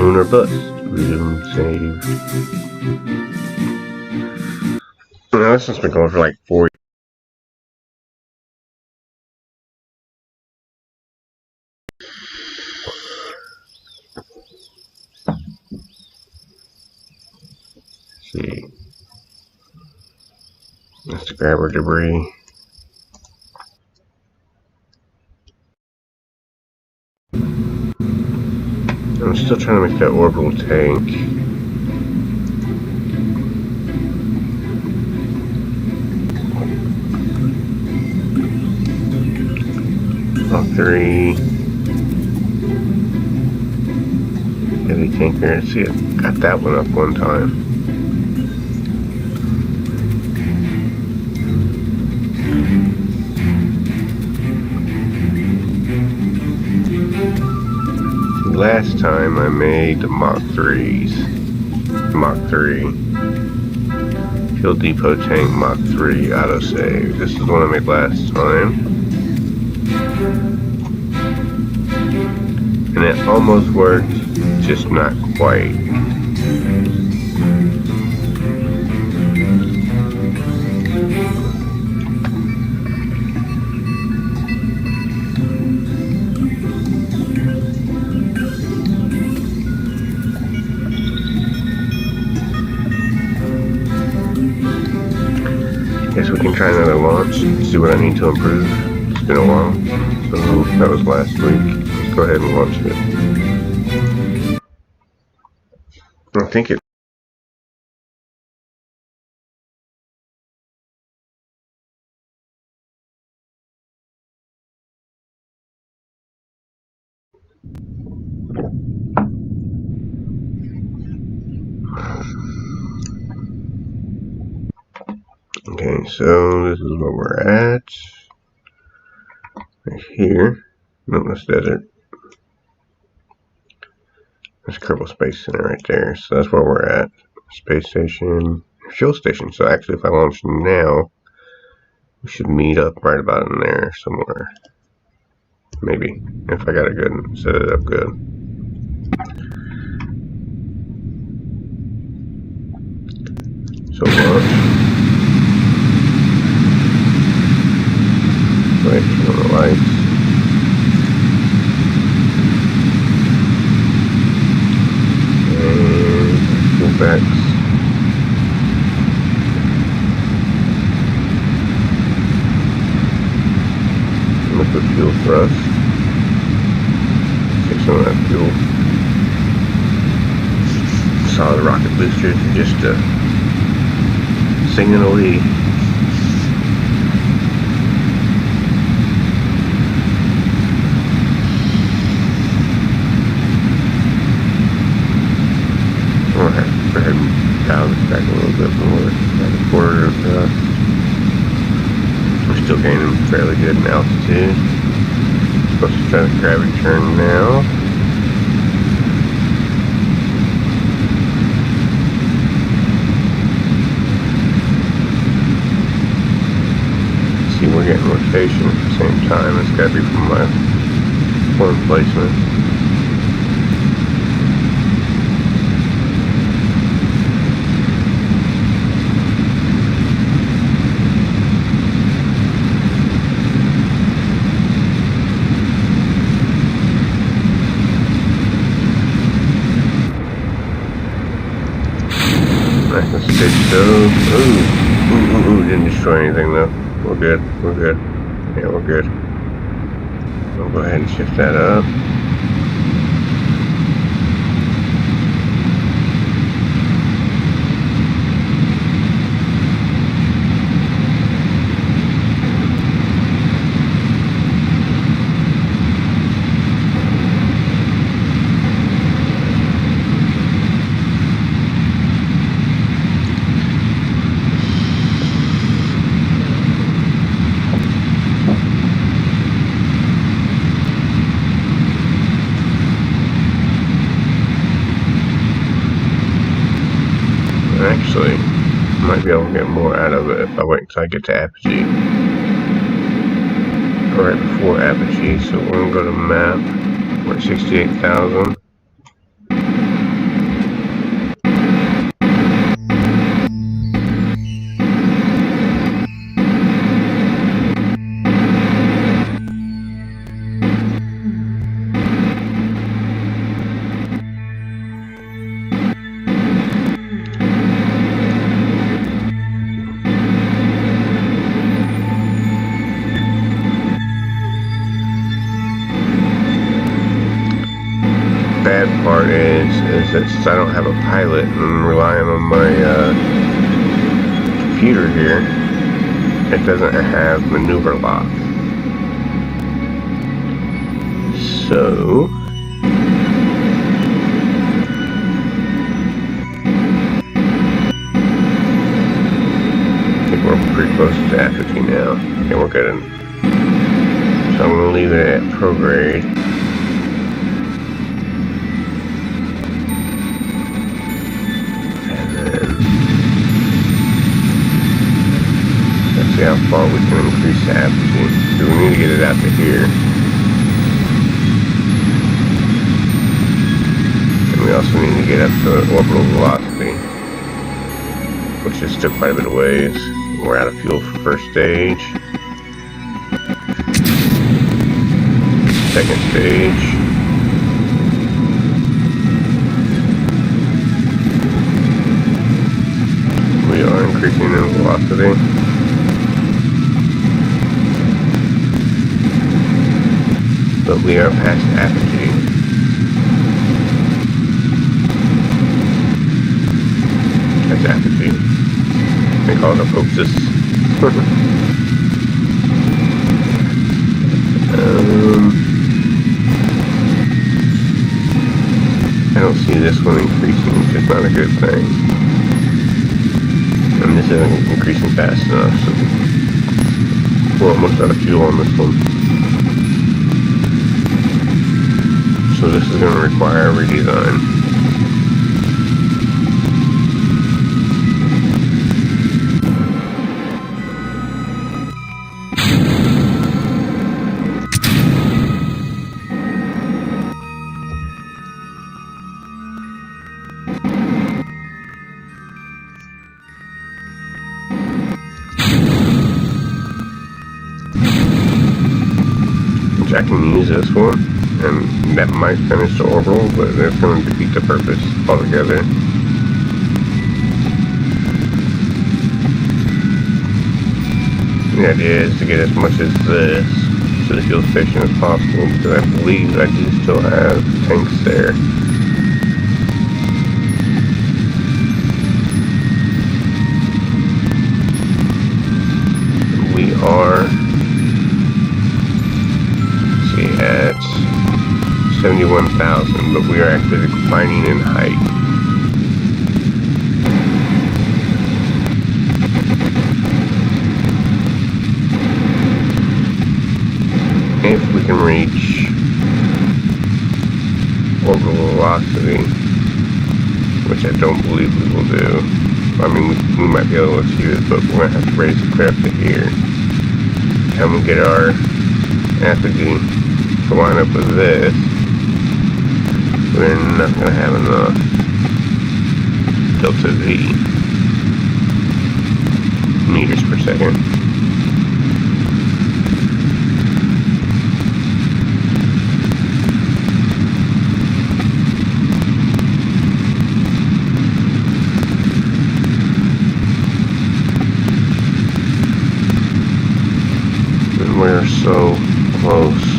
Boon or bust. Resume save. Now, this has been going for like 4 see. Let's grab our debris. I'm still trying to make that orbital tank. Mach 3. Heavy tanker. Let's see, I got that one up one time. Last time I made the Mach 3s. Mach 3. Fuel Depot Tank Mach 3 autosave. This is the one I made last time. And it almost worked, just not quite. Guess we can try another launch, see what I need to improve. It's been a while, so that was last week. Let's go ahead and launch it. I think it. Okay, so this is where we're at. Right here. No, that's desert. That's Kerbal Space Center right there. So that's where we're at. Space station, fuel station. So actually, if I launch now, we should meet up right about in there somewhere. Maybe, if I got it good, set it up good. So launch. Wait, turn on the lights. And fuel packs. Liquid fuel thrust. Take some of that fuel. Solid rocket boosters and just singing away. Alright, go ahead and dial this back a little bit more. About a quarter of that. We're still gaining fairly good in altitude. Supposed to try the gravity turn now. See, we're getting rotation at the same time. It's got to be from my form placement. Ooh, didn't destroy anything though. We're good, we're good. Yeah, we're good. We'll go ahead and shift that up. Actually, might be able to get more out of it if I wait until I get to Apogee. Right before Apogee, so we're going to go to map. We're at 68,000. bad part is that since I don't have a pilot and I'm relying on my computer here, it doesn't have maneuver lock. So I think we're pretty close to apogee now. Okay, we're good. So I'm going to leave it at prograde. And then let's see how far we can increase the apogee. So we need to get it out to here. And we also need to get up to orbital velocity, which is still quite a bit of ways. We're out of fuel for first stage. Second stage. We are increasing in velocity. But we are past apogee. That's apogee. They call it apopsis. I don't see this one increasing, which is not a good thing. And this isn't increasing fast enough, so we're almost out of fuel on this one. So this is going to require a redesign. I can use this one, and that might finish the orbital, but it's going to defeat the purpose altogether. The idea is to get as much as this to the fuel station as possible, because I believe I do still have tanks there. We are at 71,000, but we are actually declining in height. If we can reach orbital velocity, which I don't believe we will do. I mean, we might be able to achieve it, but we're going to have to raise it clear up to here. Time we get our apogee to line up with this, we're not going to have enough delta V meters per second. And we're so close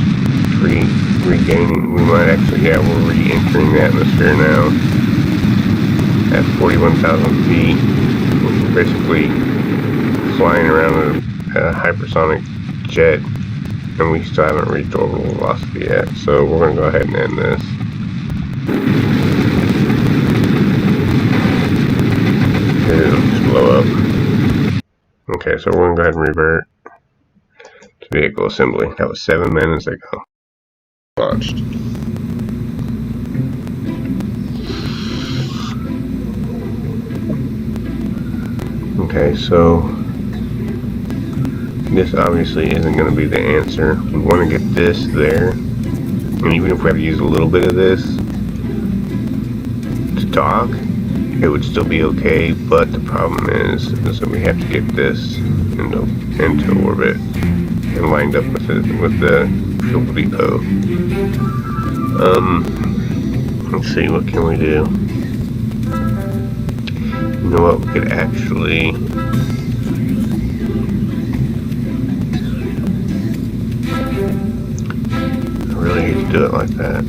regaining. We might actually, yeah, we're re-entering the atmosphere now at 41,000 feet. We're basically flying around a hypersonic jet, and we still haven't reached orbital velocity yet. So we're going to go ahead and end this. It'll just blow up. Okay, so we're going to go ahead and revert to vehicle assembly. That was 7 minutes ago. Launched. Okay, so this obviously isn't going to be the answer. We want to get this there, and even if we have to use a little bit of this to dock, it would still be okay. But the problem is that we have to get this into orbit and lined up with the fuel depot. Let's see, what can we do? You know what, we could actually I really hate to do it like that.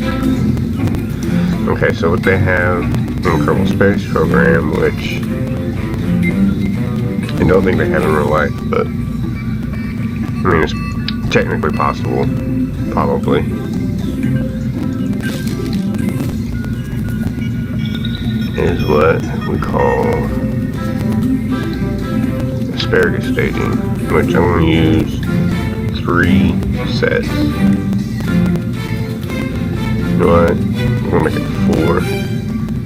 Okay, so what they have in Kerbal Space Program, which I don't think they have in real life, but I mean it's technically possible, probably. Is what we call asparagus staging, which I'm going to use 3 sets. You know what? I'm going to make it 4.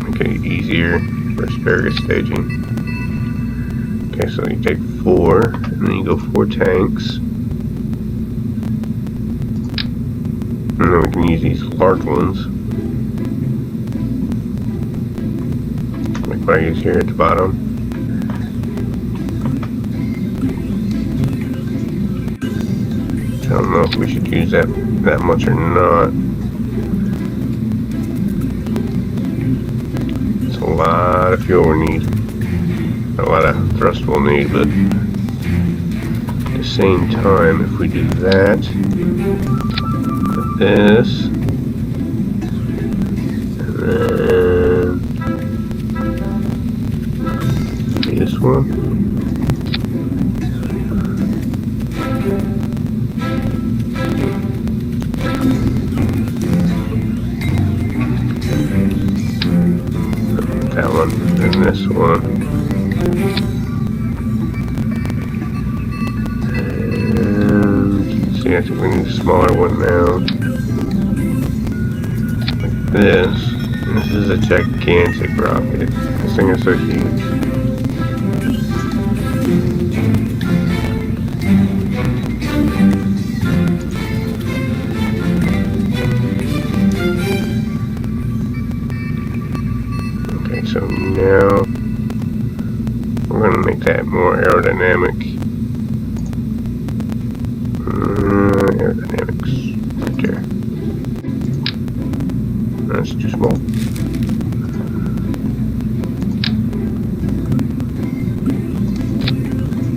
Make it easier for asparagus staging. Okay, so you take 4, and then you go 4 tanks. And then we can use these large ones. Like what I use here at the bottom. I don't know if we should use that much or not. It's a lot of fuel we need. A lot of thrust we'll need, but at the same time, if we do that, with this, and then this one, that one, and this one, and see, I think we need a smaller one now, like this. This is a gigantic rocket. This thing is so huge. So now we're going to make that more aerodynamic. Aerodynamics. Right there. That's too small.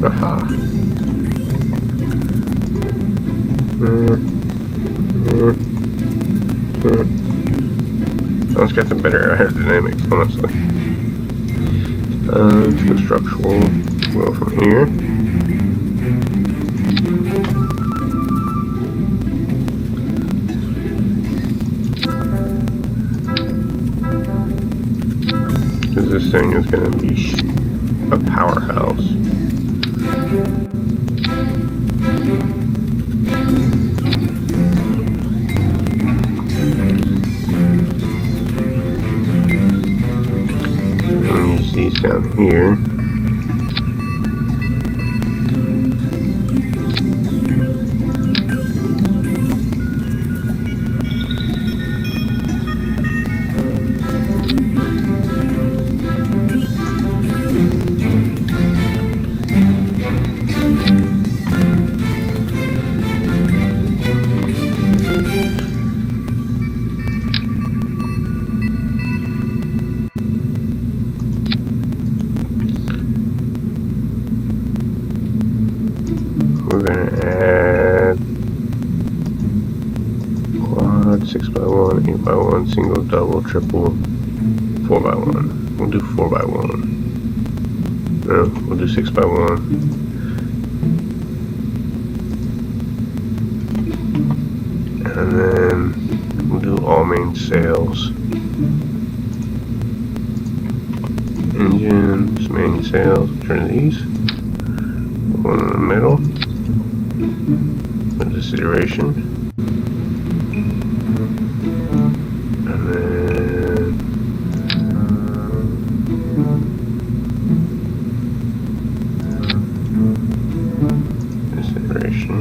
Aha. Let's get some better aerodynamics, honestly. Let's go structural. Well, from here. Because this thing is going to be a powerhouse. These down here. We're gonna add quad, 6x1, 8x1, single, double, triple, 4x1. We'll do 4x1. No, we'll do 6x1. And then we'll do all main sails. Engines, main sails, turn these. One in the middle. With this iteration. And then this iteration.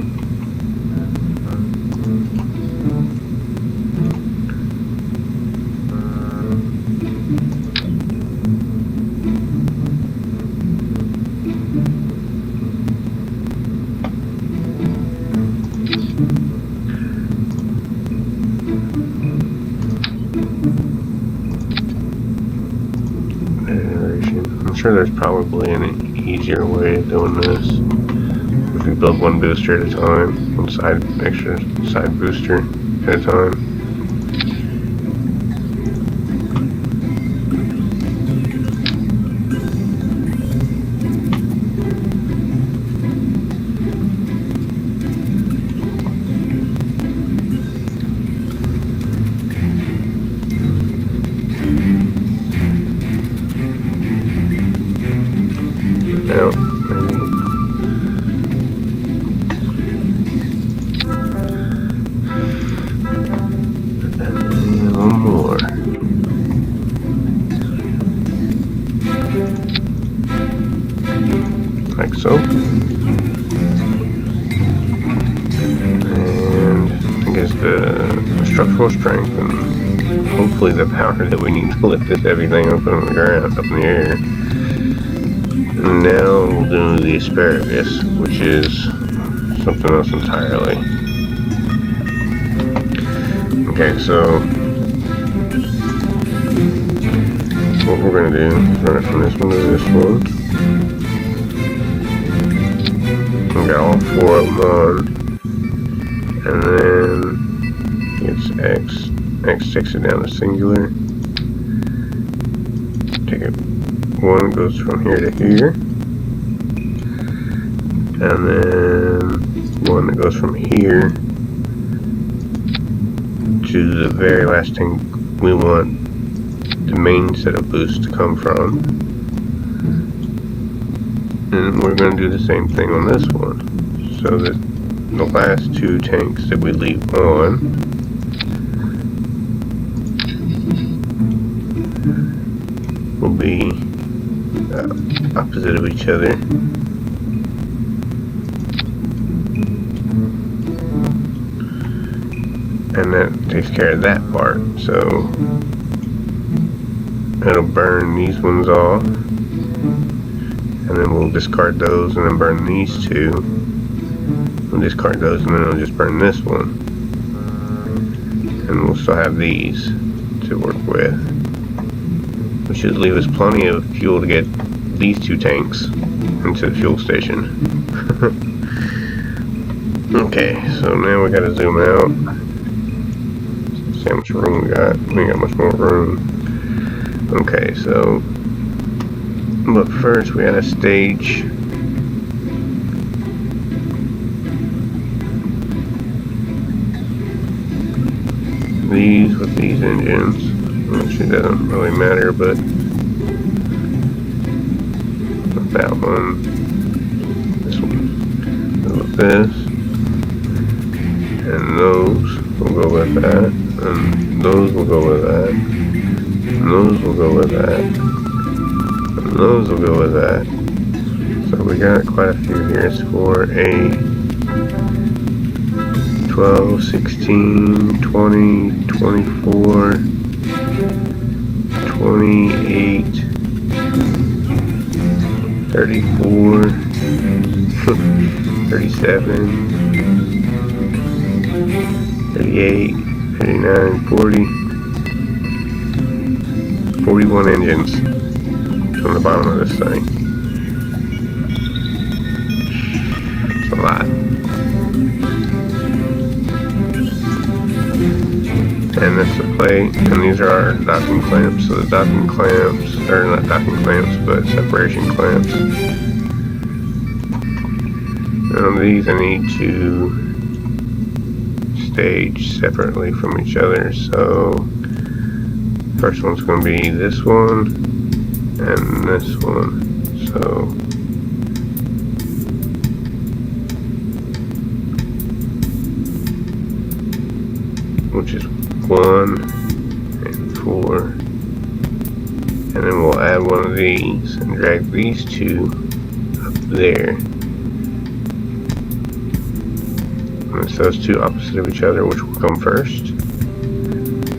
I'm sure there's probably an easier way of doing this. If we build one booster at a time, one extra side booster at a time. like so. And I guess the structural strength and hopefully the power that we need to lift this heavy thing up on the ground, up in the air. And now we'll do the asparagus, which is something else entirely. Okay, so what we're going to do is run it from this one to this one. We got all 4 of them on. And then it's X. X takes it down to singular. Take it. One goes from here to here. And then one that goes from here to the very last thing we want the main set of boosts to come from. And we're going to do the same thing on this one, so that the last 2 tanks that we leave on will be opposite of each other. And that takes care of that part, so it'll burn these ones off, and then we'll discard those and then burn these 2. We'll discard those and then it'll just burn this one, and we'll still have these to work with, which should leave us plenty of fuel to get these 2 tanks into the fuel station. Okay, so now we gotta zoom out. See how much room we got. We ain't got much more room. Okay, so, but first we gotta stage these with these engines, which it doesn't really matter, but with that one, this one, go with this, and those will go with that, and those will go with that, and those will go with that, and those will go with that. So we got quite a few here. It's for a 12, 16, 20, 24, 28, 34, 37, 38, 39, 40, 41 engines on the bottom of this thing. It's a lot. And that's the plate, and these are our docking clamps. So the docking clamps, or not docking clamps, but separation clamps. These I need to stage separately from each other. So first one's going to be this one and this one. So which is 1 and 4, and then we'll add one of these and drag these 2 up there. And it's those 2 opposite of each other, which will come first. You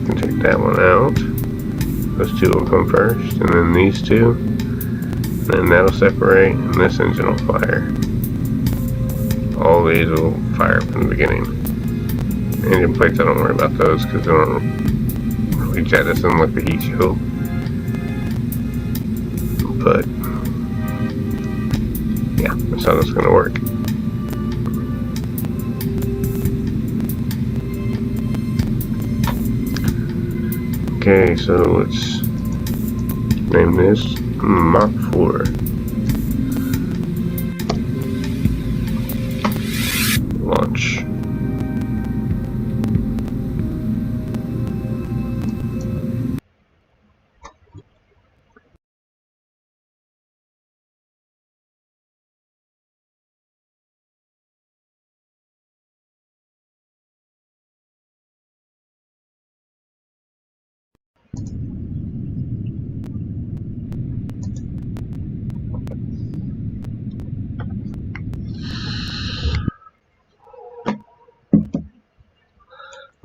can take that one out. Those 2 will come first, and then these 2. And then that'll separate, and this engine will fire. All these will fire from the beginning. Engine plates, I don't worry about those because they don't really jettison like the heat shield. But yeah, that's how that's going to work. Okay, so let's name this Mach 4. Launch.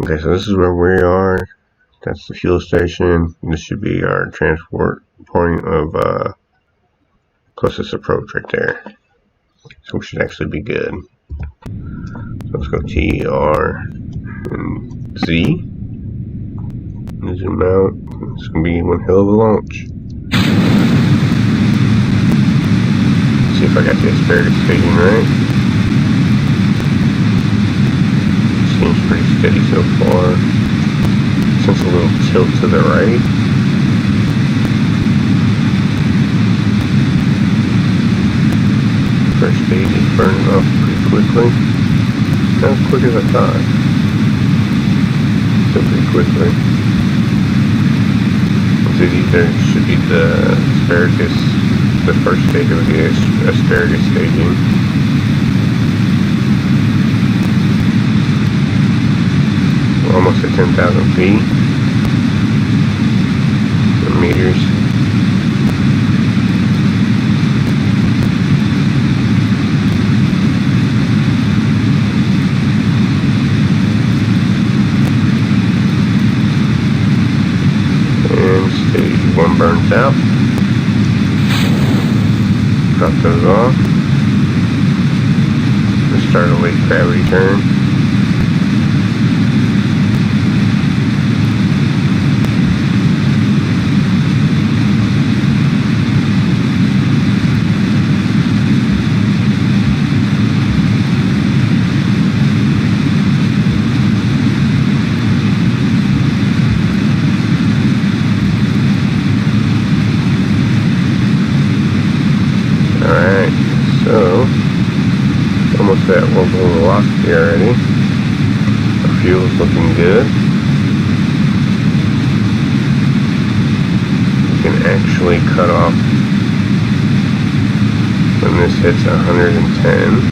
Okay, so this is where we are. That's the fuel station. This should be our transport point of closest approach right there. So we should actually be good. So let's go T, R, and Z. And zoom out. It's gonna be one hell of a launch. See if I got the asparagus staging right. Seems pretty steady so far. Since a little tilt to the right. First stage is burning off pretty quickly. Not as quick as I thought. Still pretty quickly. So either should be the asparagus, the first stage of the asparagus staging. We're almost at 10,000 feet. Meters. And stage 1 burns out. Drop those off. Let's start a late gravity turn. Almost at orbital velocity already. Our fuel's looking good. We can actually cut off when this hits 110.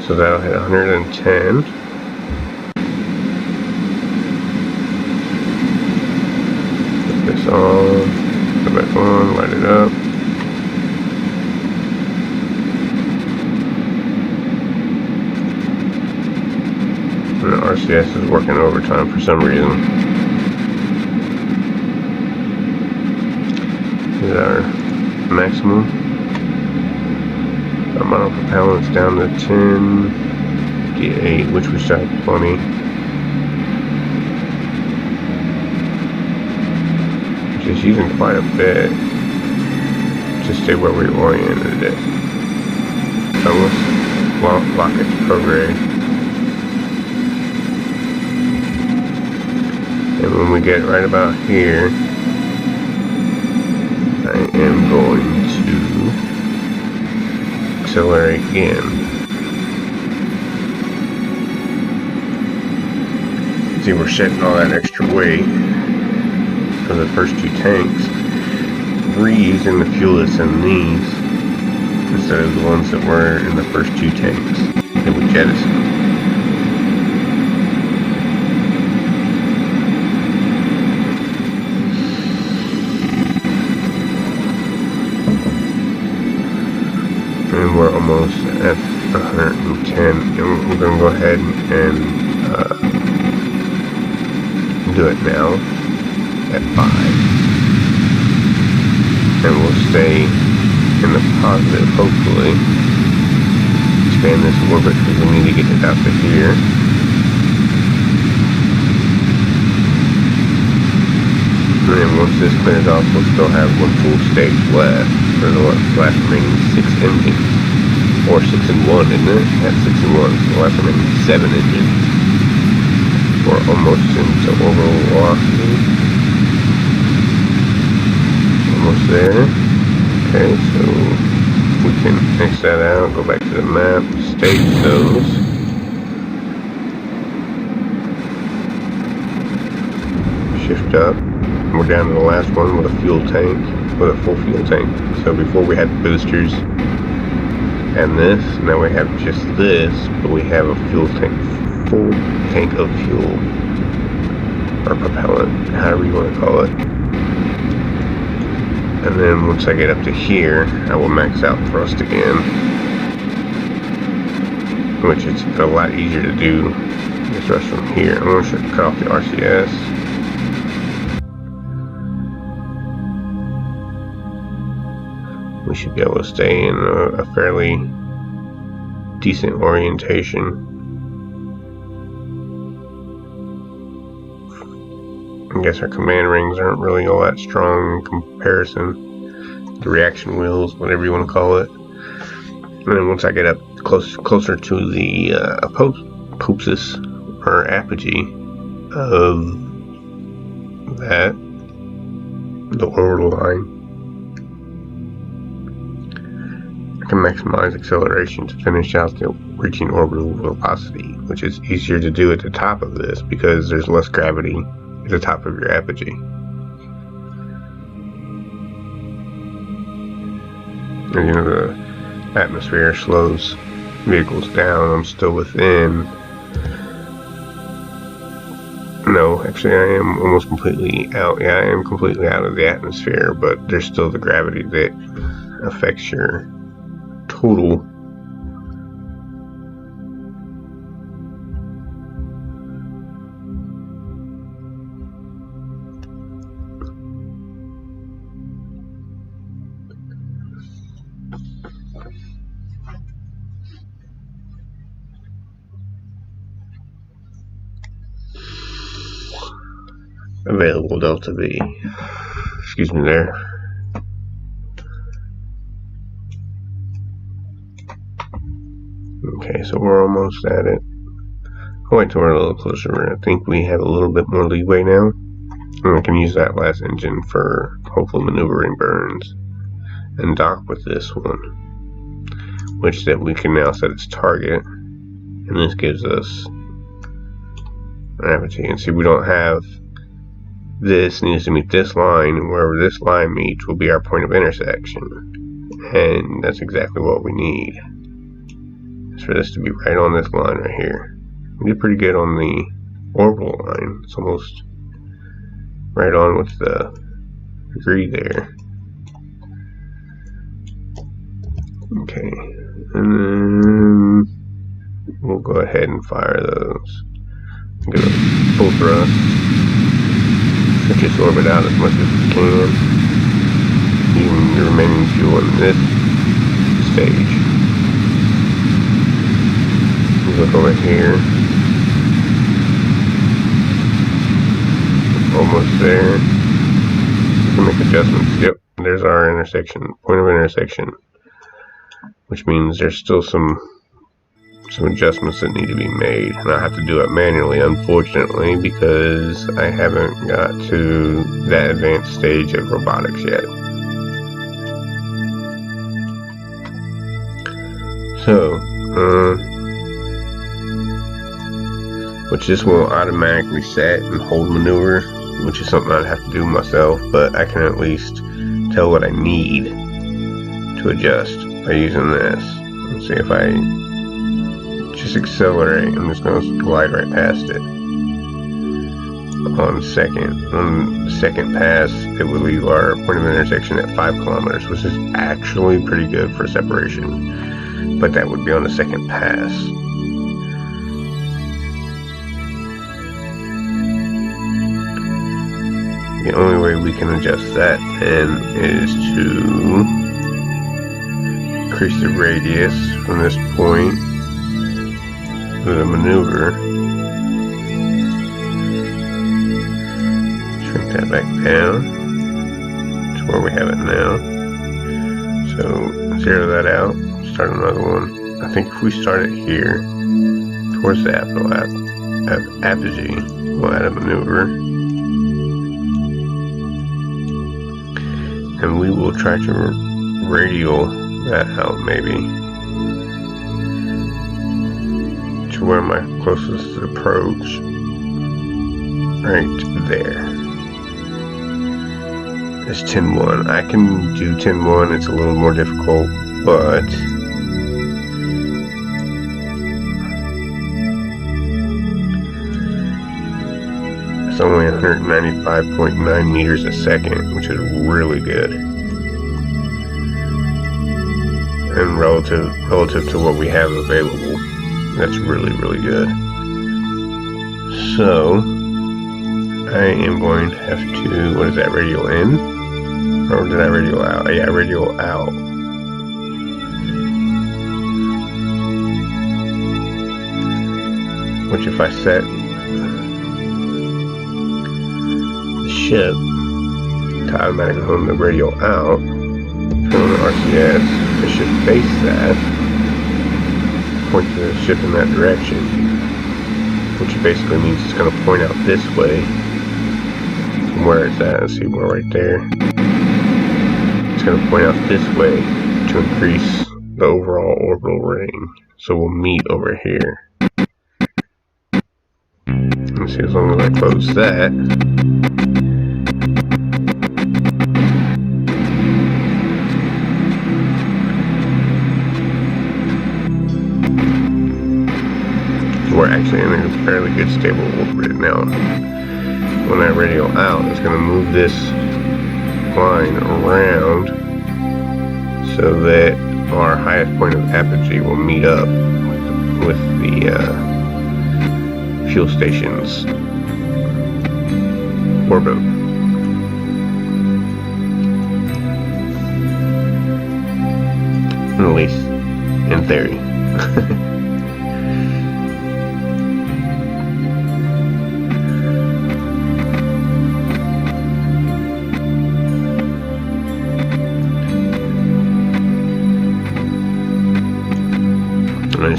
So that'll hit 110. Put this on, go back on, light it up. And the RCS is working overtime for some reason. This is our maximum. Our model propellant's down to 1058, which we still have plenty. Which is using quite a bit to stay where we oriented it. So let's lock it to prograde. And when we get right about here, I am going to accelerate again. See, we're shedding all that extra weight for the first 2 tanks, reusing the fuel that's in these instead of the ones that were in the first 2 tanks that we jettisoned. And we're almost at 110, and we're going to go ahead and do it now at 5, and we'll stay in the positive, hopefully. Expand this orbit because we need to get it out to here. And then once this clears off, we'll still have 1 full stage left for the last remaining 6 engines. Or 6 and 1, isn't it? That's 6 and 1, so the last remaining 7 engines. We're almost into orbital velocity. Almost there. Okay, so we can X that out, go back to the map, stage those. Shift up. We're down to the last one with a fuel tank, with a full fuel tank. So before we had boosters and this, now we have just this, but we have a fuel tank, full tank of fuel, or propellant, however you want to call it. And then once I get up to here, I will max out thrust again, which is a lot easier to do Let's rush from here. I'm going to cut off the RCS. We should be able to stay in a fairly decent orientation. I guess our command rings aren't really all that strong in comparison. The reaction wheels, whatever you want to call it. And then once I get up closer to the apopsis or apogee of that, the orbital line, I can maximize acceleration to finish out the reaching orbital velocity, which is easier to do at the top of this because there's less gravity at the top of your apogee. And you know, the atmosphere slows vehicles down. I'm still within. No, actually I am almost completely out. Yeah, I am completely out of the atmosphere, but there's still the gravity that affects your total. Available delta V. Excuse me there. Okay, so we're almost at it. I'll wait till we're a little closer. I think we have a little bit more leeway now. And we can use that last engine for hopefully maneuvering burns and dock with this one, which that we can now set its target. And this gives us an apogee. And see, we don't have this needs to meet this line, and wherever this line meets will be our point of intersection. And that's exactly what we need. Is for this to be right on this line right here. We did pretty good on the orbital line. It's almost right on with the degree there. Okay, and then we'll go ahead and fire those. Give it full thrust. Stretch this orbit out as much as we can, using the remaining fuel in this stage. Look over here. Almost there. We can make adjustments. Yep, there's our intersection, point of intersection. Which means there's still some adjustments that need to be made. And I have to do it manually, unfortunately, because I haven't got to that advanced stage of robotics yet. So, which this will automatically set and hold maneuver, which is something I'd have to do myself, but I can at least tell what I need to adjust by using this. Let's see, if I just accelerate, I'm just going to glide right past it. On the second pass, it would leave our point of intersection at 5 kilometers, which is actually pretty good for separation, but that would be on the second pass. The only way we can adjust that then is to increase the radius from this point with a maneuver. Shrink that back down to where we have it now. So zero that out, start another one. I think if we start it here towards the apogee, we'll add a maneuver. And we will try to radial that out maybe to where my closest approach, right there, is 10-1. I can do 10-1, it's a little more difficult, but it's only 195.9 meters a second, which is really good. And relative to what we have available, that's really, really good. So I am going to have to, what is that, radio in? Or did I radio out? Yeah, radio out. Which if I set the ship to automatically home the radio out, put on the RCS, it should face that, point the ship in that direction, which basically means it's going to point out this way from where it's at. Let's see, we're right there. It's going to point out this way to increase the overall orbital range. So we'll meet over here. Let's see, as long as I close that, we're actually in a fairly good stable orbit now. When I radio out, it's going to move this line around so that our highest point of apogee will meet up with the fuel station's orbit. At least in theory.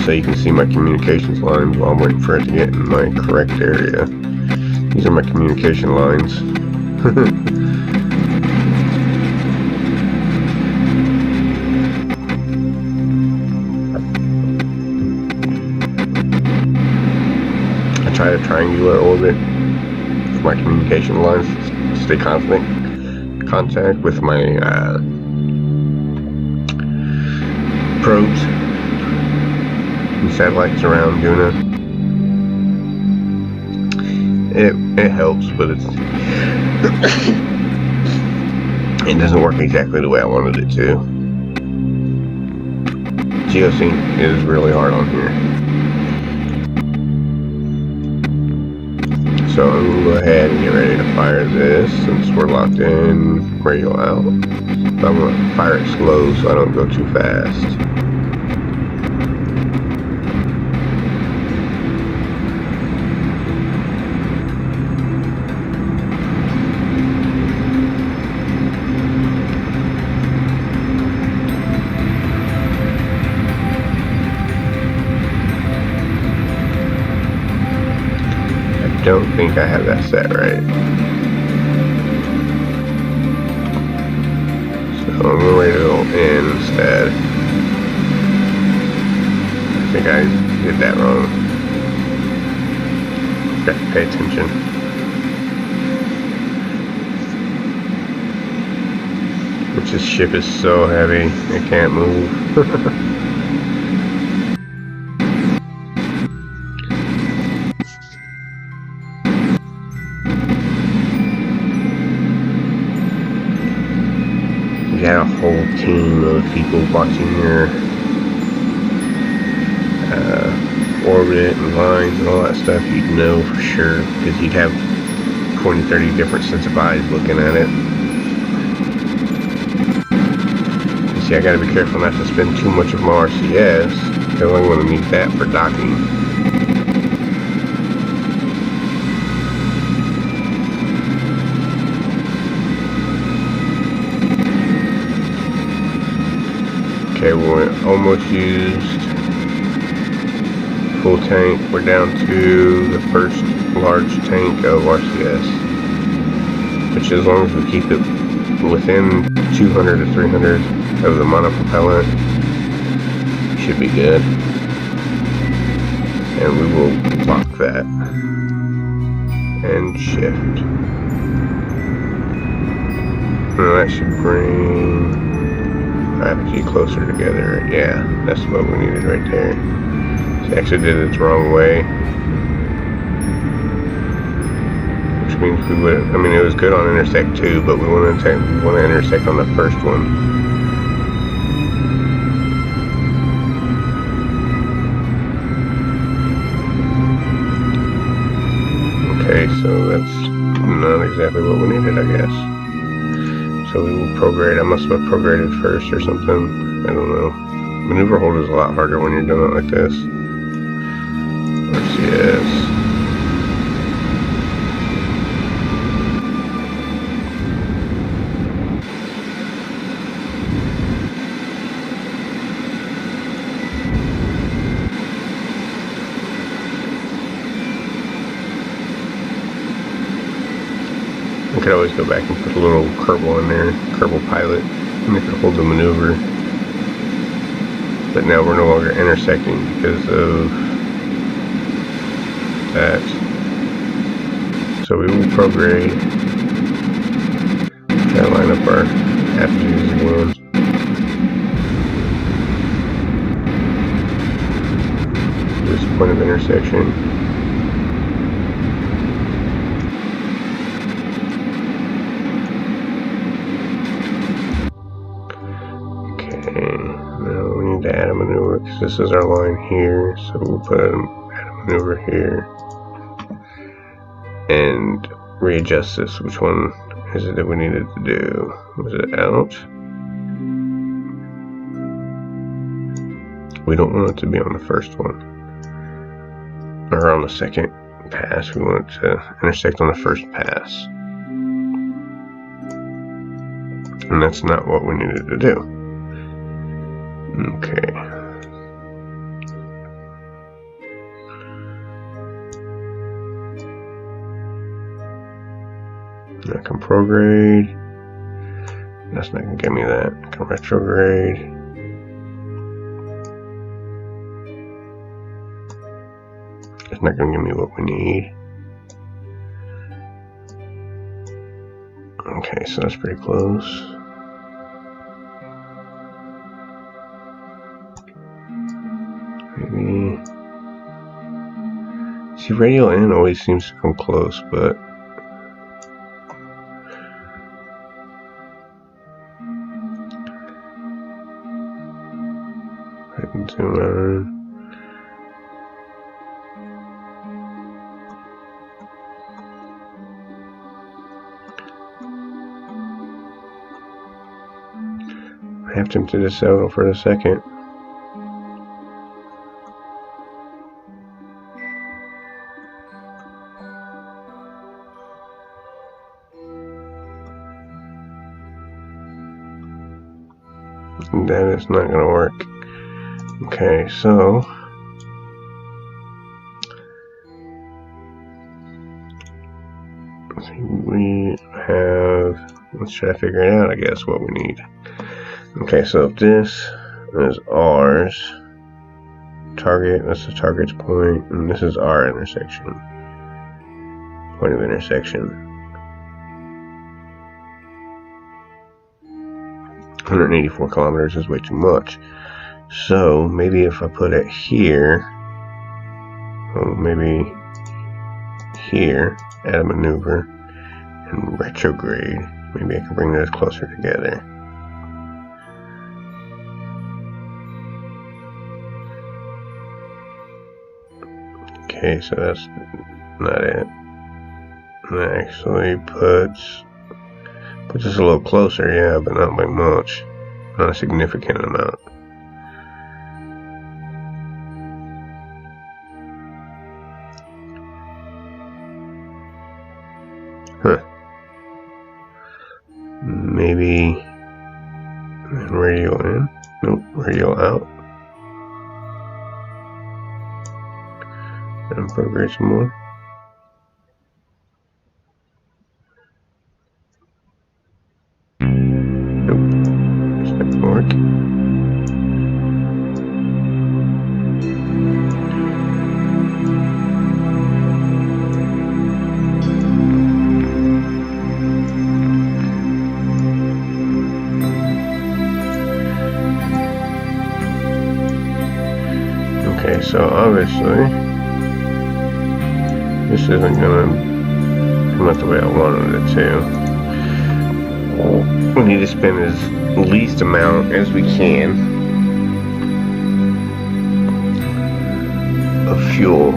So you can see my communications lines while I'm waiting for it to get in my correct area. These are my communication lines. I try to triangular orbit with my communication lines to stay constant contact with my probes. Satellites around Duna. It helps, but it doesn't work exactly the way I wanted it to. Geosync is really hard on here. So I'm going to go ahead and get ready to fire this since we're locked in radio out. So I'm going to fire it slow so I don't go too fast. I don't think I have that set right. So I'm going to radio in instead. I think I did that wrong. Got to pay attention. Which this ship is so heavy, it can't move. You got a whole team of people watching your orbit and lines and all that stuff, you'd know for sure, because you'd have 20-30 different sets of eyes looking at it. You see, I gotta be careful not to spend too much of my RCS, because I'm going to need that for docking. Okay, we're almost used full tank. We're down to the first large tank of RCS, which as long as we keep it within 200 to 300 of the monopropellant, should be good. And we will lock that and shift. And that should bring apogee closer together. Yeah, that's what we needed right there. So I actually did it the wrong way, which means we would, I mean, it was good on intersect 2, but we want to intersect on the first one. Okay, so that's not exactly what we needed, I guess. So we will prograde. I must have prograded first or something. I don't know. Maneuver hold is a lot harder when you're doing it like this. Let's yes. I could always go back and put a little Kerbal in there, Kerbal pilot, and it could hold the maneuver. But now we're no longer intersecting because of that. So we will prograde. Try to line up our apogee again. This point of intersection. Now we need to add a maneuver because this is our line here, so we'll add a maneuver here and readjust this. Which one is it that we needed to do? Was it out? We don't want it to be on the first one or on the second pass. We want it to intersect on the first pass, and that's not what we needed to do. Okay. I can prograde. That's not going to give me that. I can retrograde. It's not going to give me what we need. Okay, so that's pretty close. Maybe. See, radial in always seems to come close, but I can zoom in. I have tempted to settle for a second. That is not going to work. Okay, so we have, let's try to figure it out, I guess, what we need. Okay, so if this is ours, target, that's the target's point, and this is our intersection, point of intersection. 184 kilometers is way too much. So maybe if I put it here, well, maybe here, add a maneuver and retrograde. Maybe I can bring those closer together. Okay, so that's not it. And that actually puts us a little closer, yeah, but not by much. Not a significant amount. Huh. Maybe radial in? Nope, radial out. And prograde some more. Work. Okay, so obviously this isn't gonna come out the way I wanted it to. We need to spend as least amount as we can of fuel.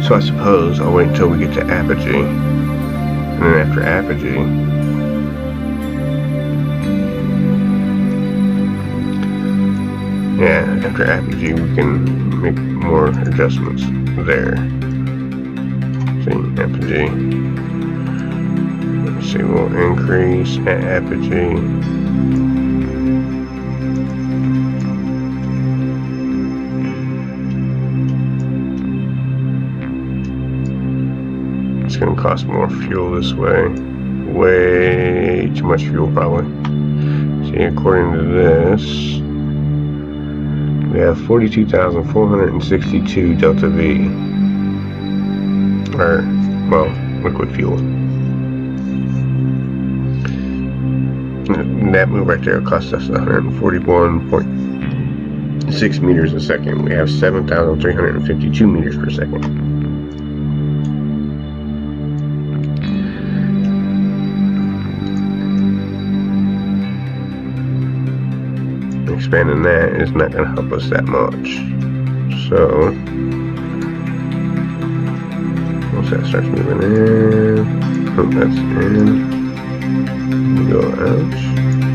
So I suppose I'll wait until we get to apogee, and then after apogee, after apogee we can make more adjustments there. See, apogee. Let's see, we'll increase at apogee. It's going to cost more fuel this way. Way too much fuel, probably. See, according to this, we have 42,462 delta V. Or, well, liquid fuel. And that move right there cost us 141.6 meters a second. We have 7,352 meters per second. Expanding that is not going to help us that much. So once that starts moving in, oh, that's in. We go out.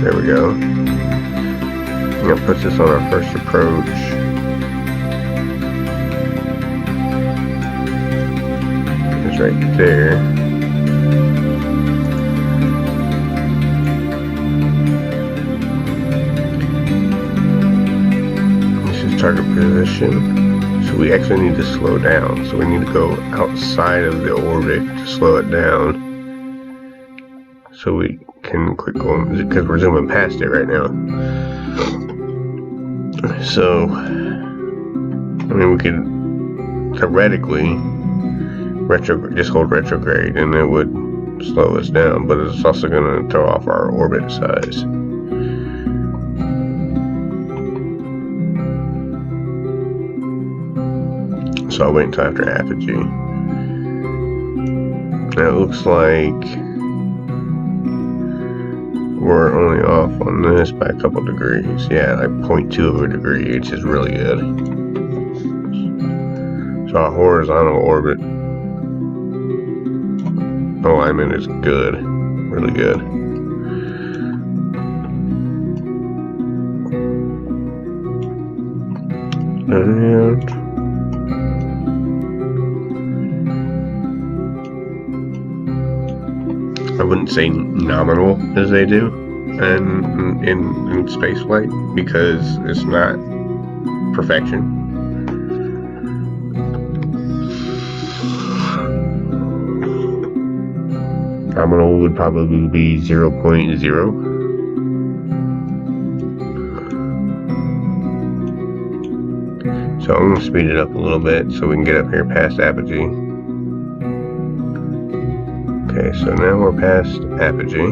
There we go. I'm going to put this on our first approach. It's right there. Target position, so we actually need to slow down, so we need to go outside of the orbit to slow it down so we can quit going, because we're zooming past it right now. So I mean, we could theoretically just hold retrograde and it would slow us down, but it's also going to throw off our orbit size. So I'll wait until after apogee. Now it looks like we're only off on this by a couple degrees. Yeah, like 0.2 of a degree, which is really good. So our horizontal orbit alignment is good, really good. And I wouldn't say nominal as they do in spaceflight, because it's not perfection. Nominal would probably be 0.0. So I'm going to speed it up a little bit so we can get up here past apogee. Okay, so now we're past apogee,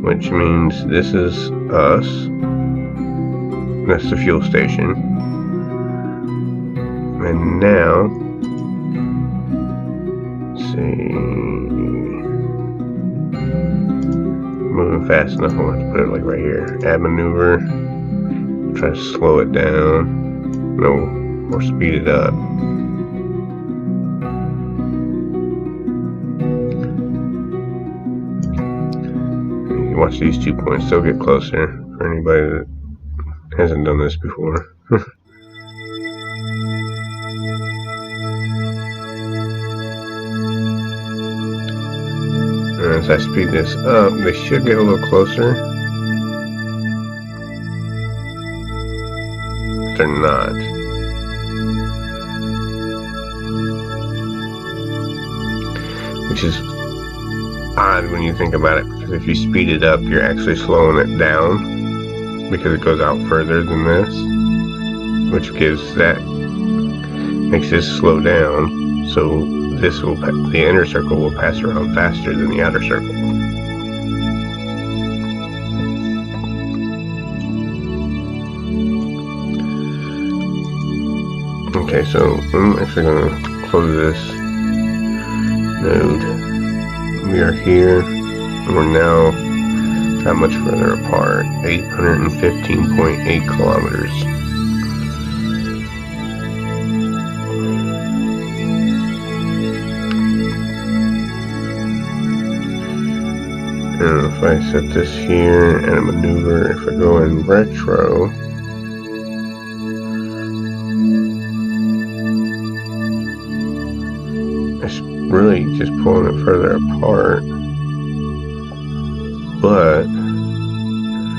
which means this is us. That's the fuel station. And now, let's see, moving fast enough, I want to put it like right here. Add maneuver, try to slow it down, no, or speed it up. Watch these 2 points, they'll get closer for anybody that hasn't done this before. And as I speed this up, they should get a little closer. But they're not. Which is odd when you think about it, because if you speed it up, you're actually slowing it down because it goes out further than this, which makes this slow down, so the inner circle will pass around faster than the outer circle. Okay, so I'm actually going to close this node. We are here, and we're now that much further apart, 815.8 kilometers. I set this here and a maneuver, if I go in retro, it's really just pulling it further apart. But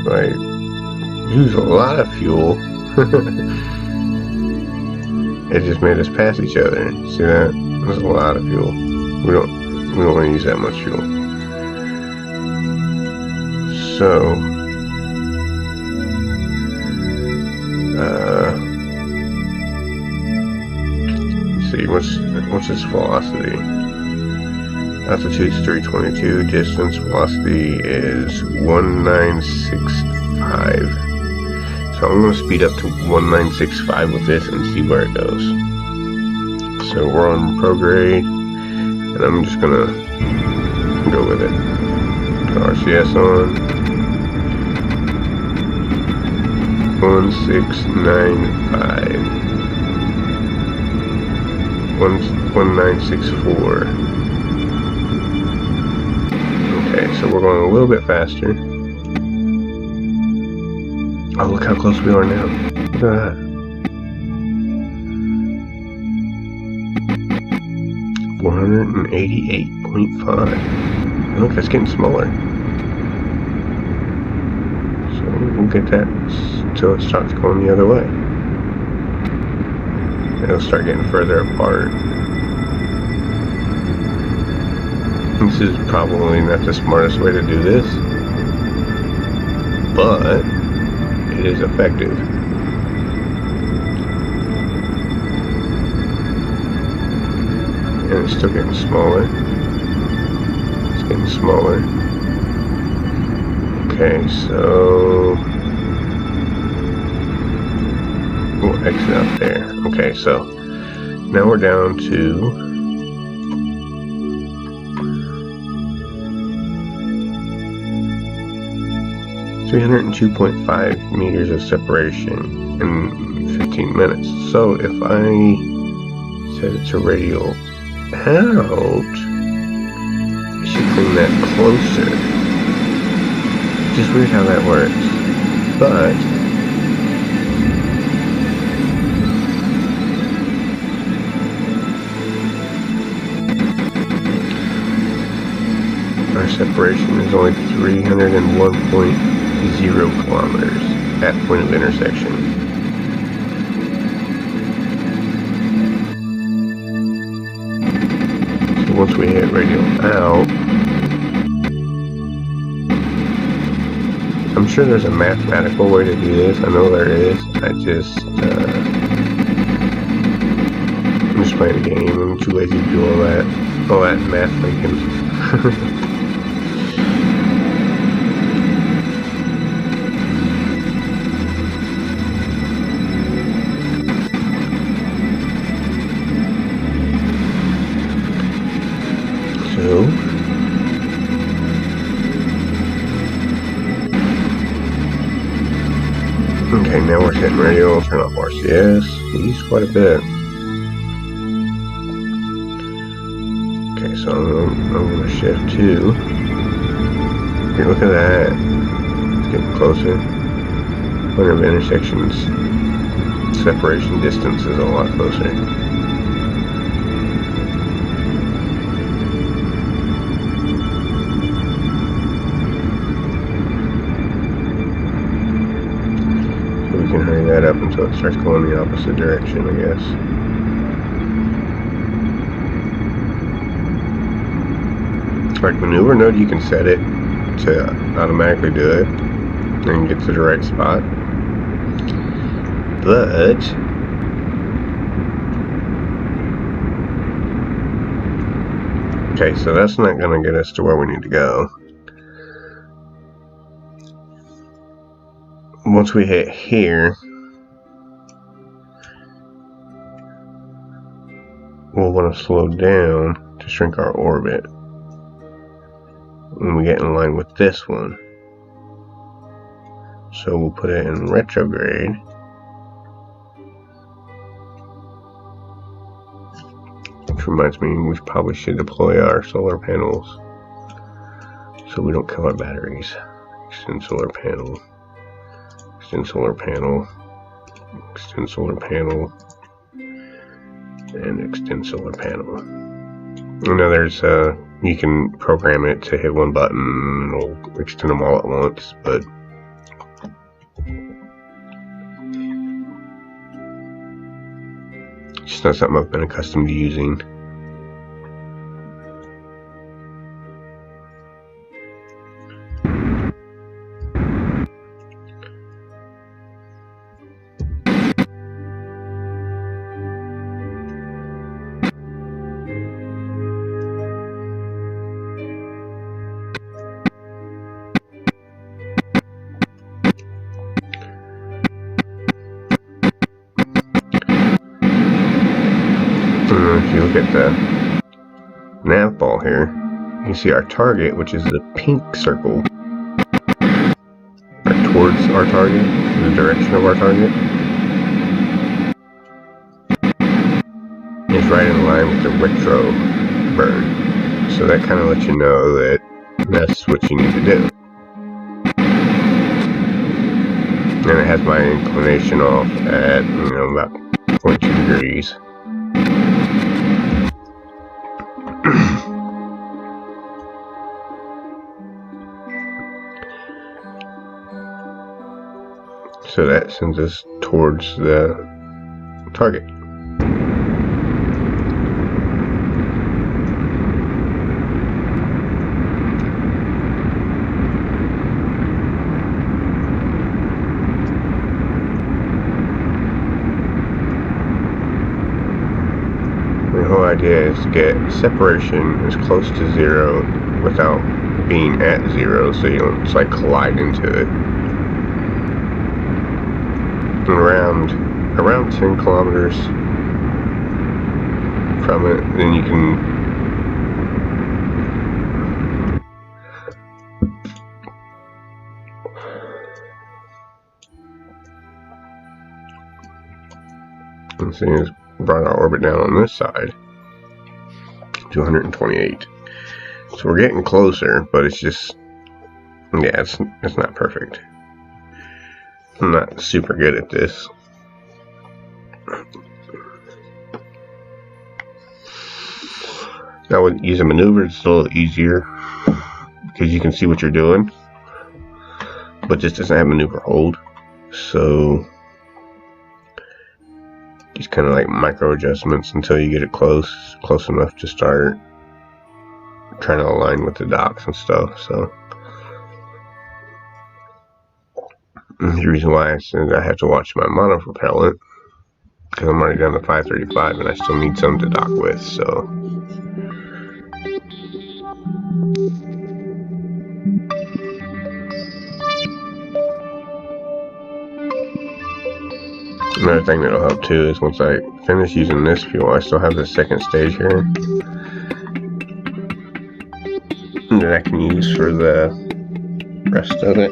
if I use a lot of fuel, it just made us pass each other. See that? That's a lot of fuel. We don't want to use that much fuel. So let's see, what's its velocity? Altitude's 322, distance velocity is 1965. So I'm going to speed up to 1965 with this and see where it goes. So we're on prograde, and I'm just going to go with it. Put RCS on. 1695. 1964. Okay, so we're going a little bit faster. Oh, look how close we are now. Look at that. 488.5. Look, it's getting smaller. So we'll get that until it starts going the other way. It'll start getting further apart. This is probably not the smartest way to do this, but it is effective. And it's still getting smaller. It's getting smaller. Okay, so we'll exit out there. Okay, so now we're down to 302.5 meters of separation in 15 minutes. So if I set it to radial out, it should bring that closer. Just weird how that works. But our separation is only 301.0 kilometers at point of intersection. So once we hit radial out, I'm sure there's a mathematical way to do this. I know there is. I'm just playing a game. I'm too lazy to do all that math thinking. Okay, now we're hitting radial, turn off RCS. We use quite a bit. Okay, so I'm going to shift to. Okay, look at that. It's getting closer. Point of intersections, separation distance is a lot closer. We can hurry that up until it starts going the opposite direction, I guess. Like maneuver node, you can set it to automatically do it and get to the right spot. But okay, so that's not going to get us to where we need to go. Once we hit here, we'll want to slow down to shrink our orbit when we get in line with this one. So we'll put it in retrograde. Which reminds me, we probably should deploy our solar panels. So so we don't kill our batteries. Extend solar panel. Extend solar panel. Extend solar panel. And extend solar panel. Now there's you can program it to hit one button and it'll extend them all at once, but it's just not something I've been accustomed to using. If you look at the nav ball here, you can see our target, which is the pink circle, or towards our target, the direction of our target, is right in line with the retro burn. So that kind of lets you know that that's what you need to do. And it has my inclination off at, about 0.2 degrees. So that sends us towards the target. The whole idea is to get separation as close to zero without being at zero, so you don't collide into it. Around 10 kilometers from it, then you can see it's brought our orbit down on this side to 128. So we're getting closer, but it's just, yeah, it's not perfect. I'm not super good at this. Now with using maneuver, it's a little easier because you can see what you're doing, but this doesn't have maneuver hold, so just kind of like micro adjustments until you get it close enough to start trying to align with the docks and stuff. So the reason why I said I have to watch my monopropellant, because I'm already down to 535 and I still need some to dock with, so. Another thing that'll help too is once I finish using this fuel, I still have the second stage here that I can use for the rest of it.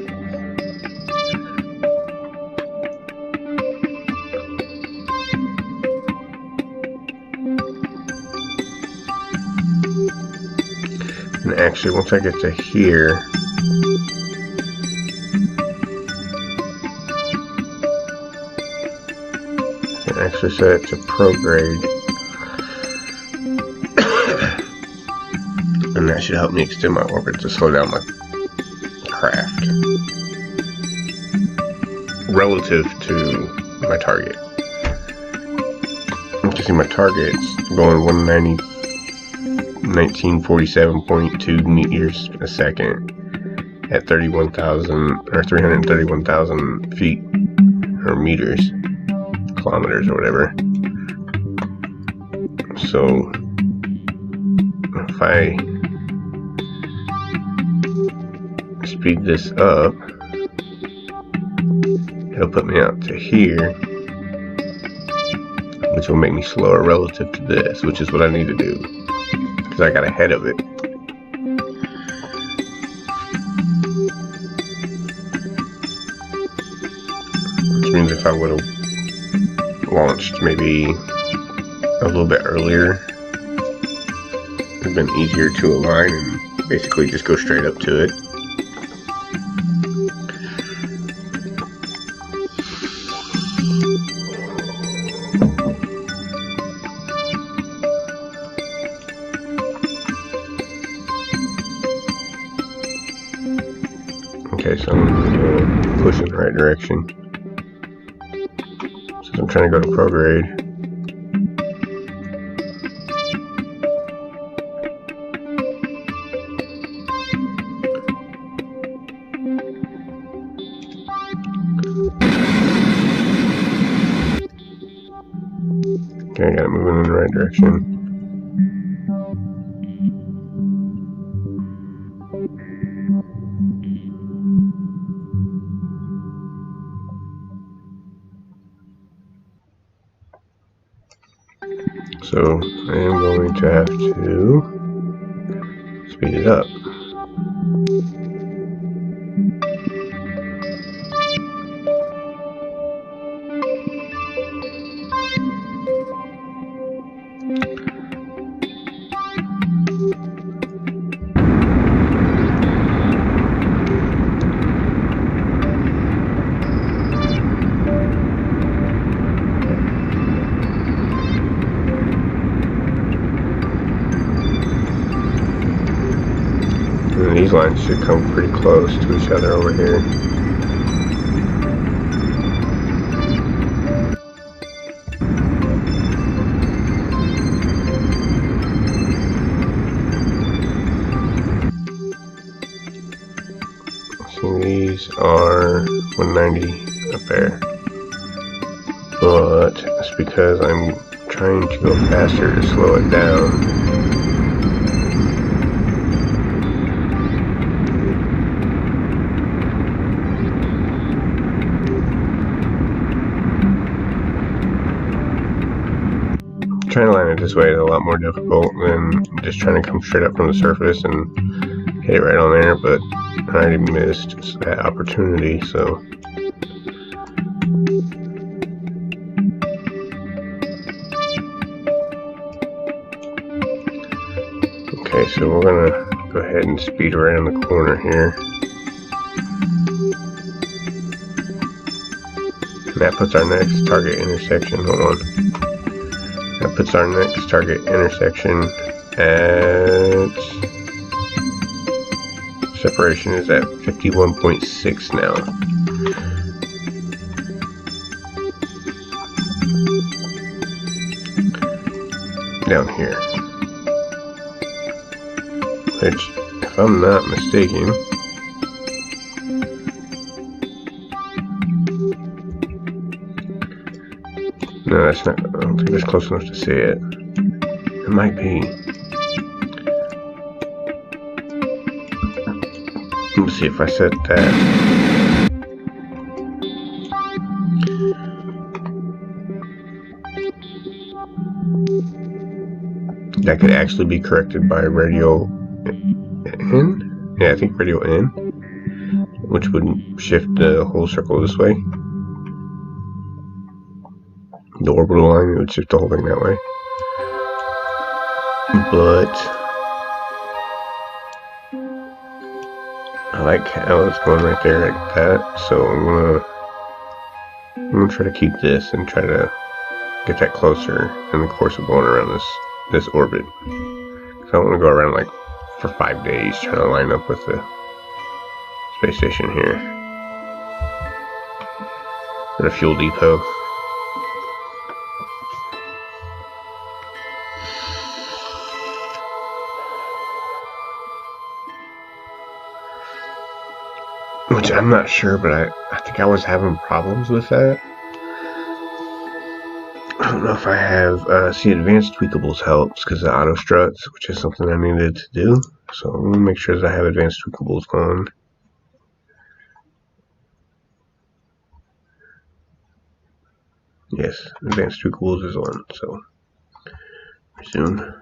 And actually, once I get to here, I can actually set it to prograde, and that should help me extend my orbit to slow down my craft relative to my target. You can see my target's going 1947.2 meters a second at 31,000 or 331,000 feet or meters, kilometers or whatever. So if I speed this up, it'll put me out to here, which will make me slower relative to this, which is what I need to do because I got ahead of it. Which means if I would have launched maybe a little bit earlier, it would have been easier to align and basically just go straight up to it. Okay, so I'm going to push in the right direction. Since I'm trying to go to ProGrade. Okay, I got it moving in the right direction. So I am going to have to speed it up. And these lines should come pretty close to each other over here. So these are 190 up there. But it's because I'm trying to go faster to slow it down. Trying to line it this way is a lot more difficult than just trying to come straight up from the surface and hit it right on there, but I already missed that opportunity, so okay, so we're gonna go ahead and speed around the corner here. And that puts our next target intersection, hold on. That puts our next target intersection at, separation is at 51.6 now. Down here. Which, if I'm not mistaken, no, that's not, I don't think that's close enough to see it. It might be. Let me see if I set that. That could actually be corrected by radial N? Yeah, I think radial N, which would shift the whole circle this way. The orbital line, it would shift the whole thing that way. But I like how it's going right there like that, so I'm gonna try to keep this and try to get that closer in the course of going around this orbit. So I don't want to go around like for 5 days trying to line up with the space station here. Or the fuel depot. Which I'm not sure, but I think I was having problems with that. I don't know if I have, see, advanced tweakables helps because of auto struts, which is something I needed to do. So I'm going to make sure that I have advanced tweakables on. Yes, advanced tweakables is on, so resume.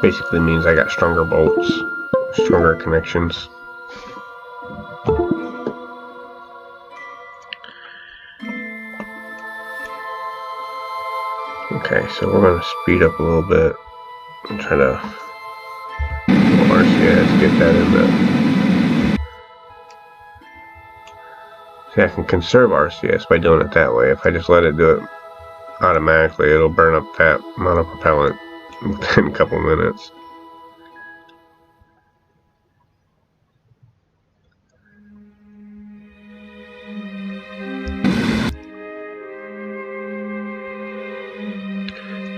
Basically means I got stronger bolts stronger connections. Okay, so we're going to speed up a little bit and try to RCS, get that in the... See, I can conserve RCS by doing it that way. If I just let it do it automatically, it'll burn up that amount of propellant within a couple minutes.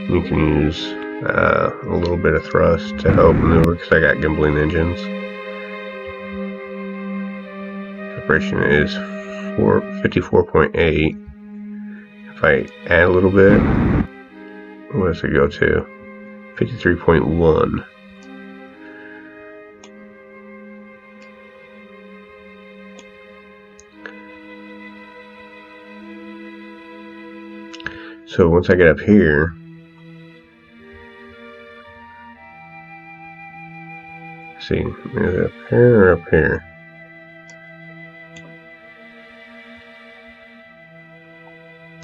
You can use a little bit of thrust to help maneuver because I got gimbling engines. Separation is 54.8. If I add a little bit, what does it go to? 53.1. So once I get up here, see, is it up here or up here?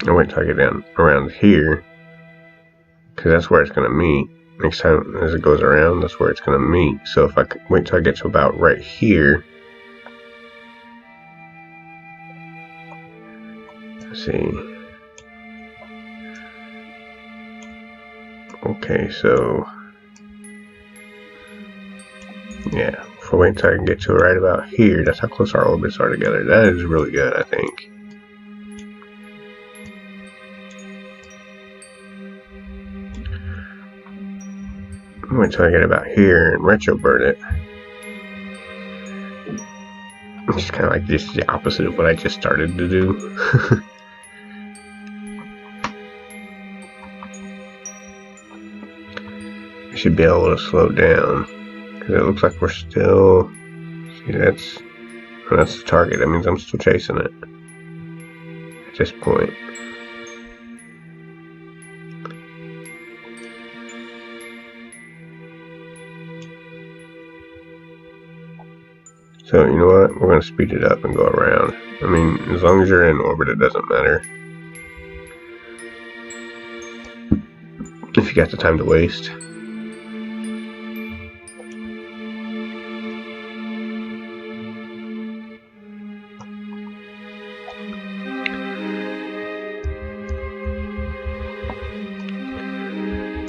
I'll wait till I get down around here, because that's where it's going to meet. Next time as it goes around, that's where it's going to meet. So if I wait till I get to about right here, let's see. Okay, so yeah, if I wait until I can get to right about here, that's how close our orbits are together. That is really good, I think. Wait until I get about here and retrobird it. Which is kind of like just the opposite of what I just started to do. I should be able to slow down. Because it looks like we're still... See, that's the target. That means I'm still chasing it. At this point. So, you know what? We're going to speed it up and go around. I mean, as long as you're in orbit, it doesn't matter. If you got the time to waste.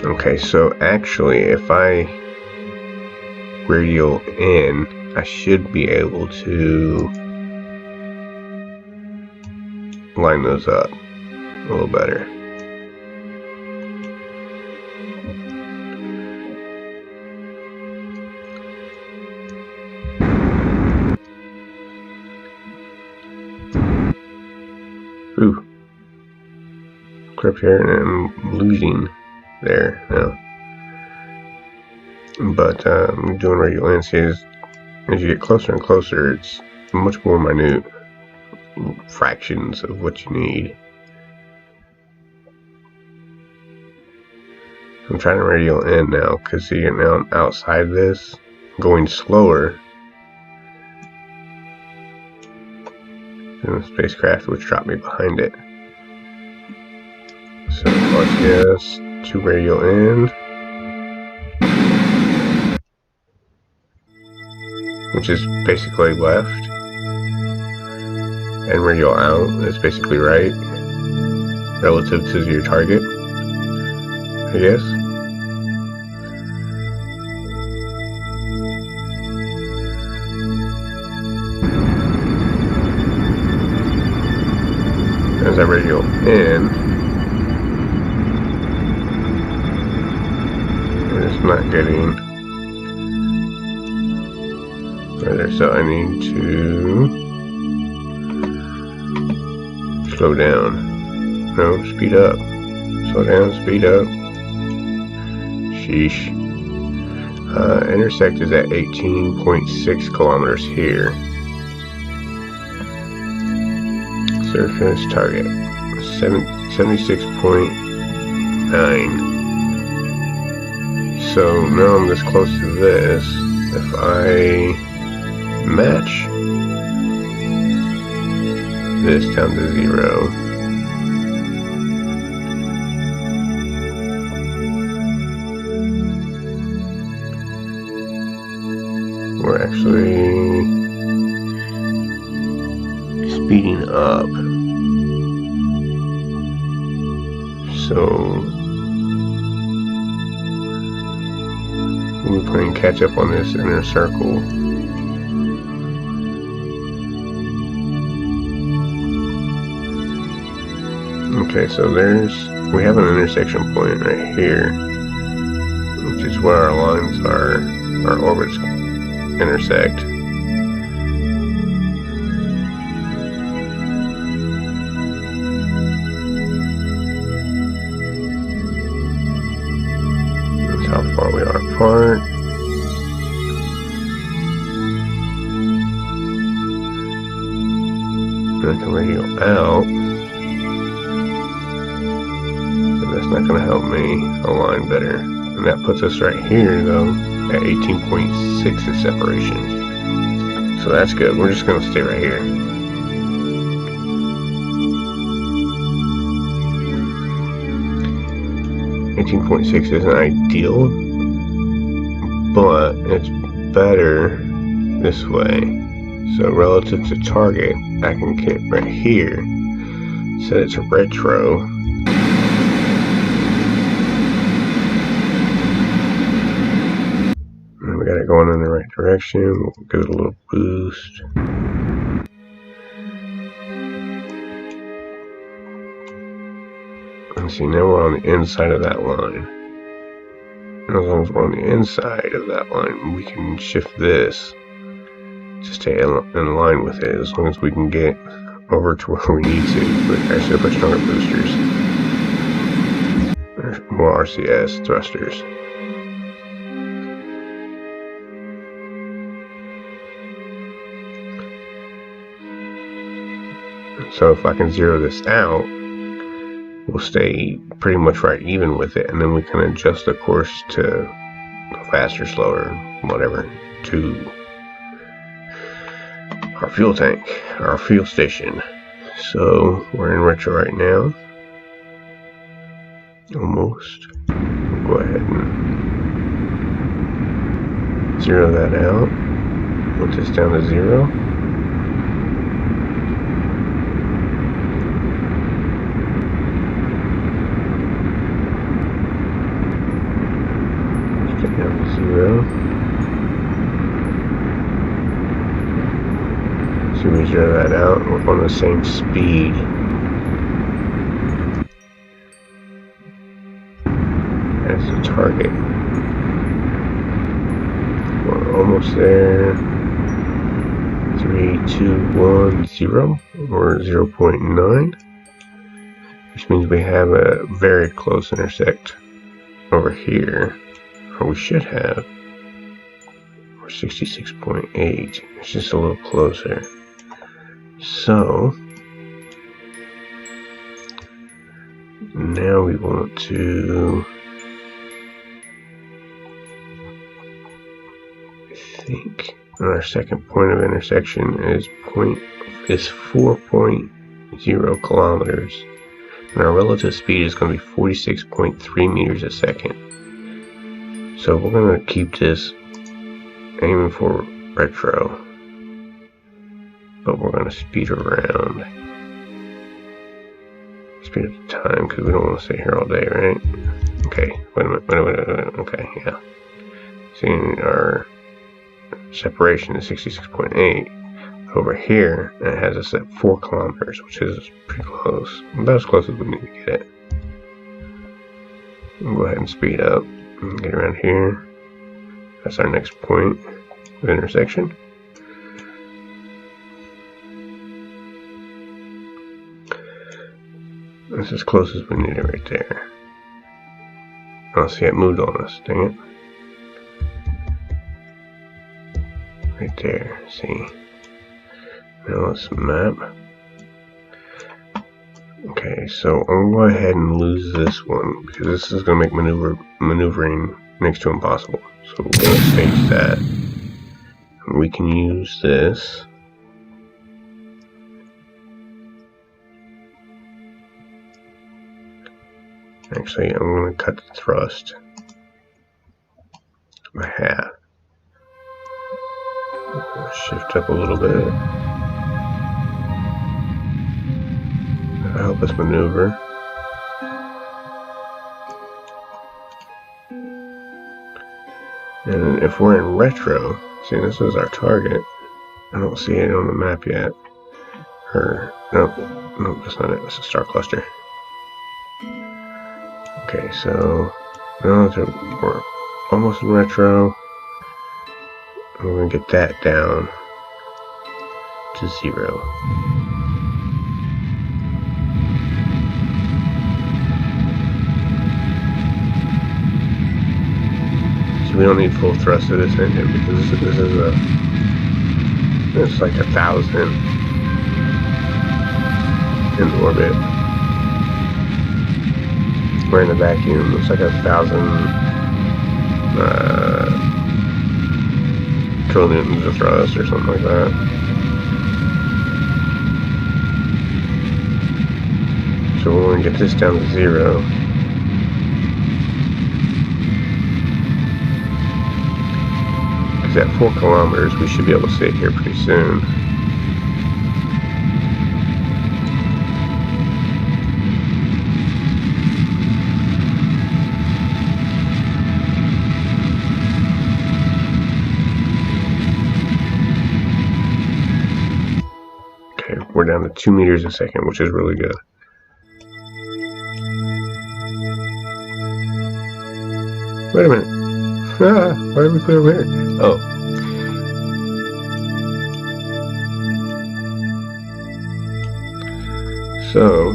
Okay, so actually, if I radial in, I should be able to line those up a little better. Ooh. Clip here and I'm losing there now. But doing radial in, see, as you get closer and closer, it's much more minute fractions of what you need. I'm trying to radial in now, because see, now I'm outside this, going slower than the spacecraft, which dropped me behind it. So RCS to radial in, which is basically left, and radial out is basically right, relative to your target, I guess. As I radial in, it's not getting further, so I need to slow down. No, speed up. Slow down, speed up. Sheesh. Intersect is at 18.6 kilometers here. Surface target 76.9. So now I'm this close to this. if I match this down to 0, we're actually speeding up. So we're playing catch up on this inner circle. Okay, so we have an intersection point right here, which is where our lines are, our orbits intersect. That's how far we are apart. And I can radio out. That's not going to help me align better. And that puts us right here, though, at 18.6 of separation. So that's good. We're just going to stay right here. .6 isn't ideal, but it's better this way. So relative to target, I can get right here, set it to retro. We got it going in the right direction. We'll give it a little boost. And see, now we're on the inside of that line. And as long as we're on the inside of that line, we can shift this to stay in line with it, as long as we can get over to where we need to. But actually, put stronger boosters. There's more RCS thrusters. So if I can zero this out, we'll stay pretty much right even with it, and then we can adjust the course to go faster, slower, whatever, to our fuel tank, our fuel station. So we're in retro right now. Almost. We'll go ahead and zero that out. Put this down to 0. Down to 0. So we zero that out, and we're on the same speed. As the target. We're almost there. 3, 2, 1, 0, or 0.9. Which means we have a very close intersect over here. Or we should have. We're 66.8. It's just a little closer. So now we want to, I think our second point of intersection is 4.0 kilometers, and our relative speed is going to be 46.3 meters a second. So we're going to keep this aiming for retro, but we're going to speed around. Speed up the time, because we don't want to stay here all day, right? Okay, wait a minute, okay, yeah. Seeing our separation is 66.8. Over here, it has us at 4 kilometers, which is pretty close. About as close as we need to get it. We'll go ahead and speed up. Get around here. That's our next point of intersection. That's as close as we need it right there. Oh, see, it moved on us. Dang it. Right there. See. Now let's map. Okay, so I'm going to go ahead and lose this one, because this is going to make maneuvering next to impossible. So we're going to stage that. we can use this. Actually, I'm going to cut the thrust by half. Shift up a little bit. That'll help us maneuver. And if we're in retro, see, this is our target. I don't see it on the map yet. Or, no, that's not it. That's a star cluster. Okay, so now we're almost in retro. We're going to get that down to 0. So we don't need full thrust of this engine because this is it's like 1,000 in orbit. We're in the vacuum. It's like 1,000 kilonewtons of thrust or something like that. So we're going to get this down to 0. Because at 4 kilometers we should be able to see it here pretty soon. We're down to 2 meters a second, which is really good. Wait a minute. Why did we put it over here? Oh. So,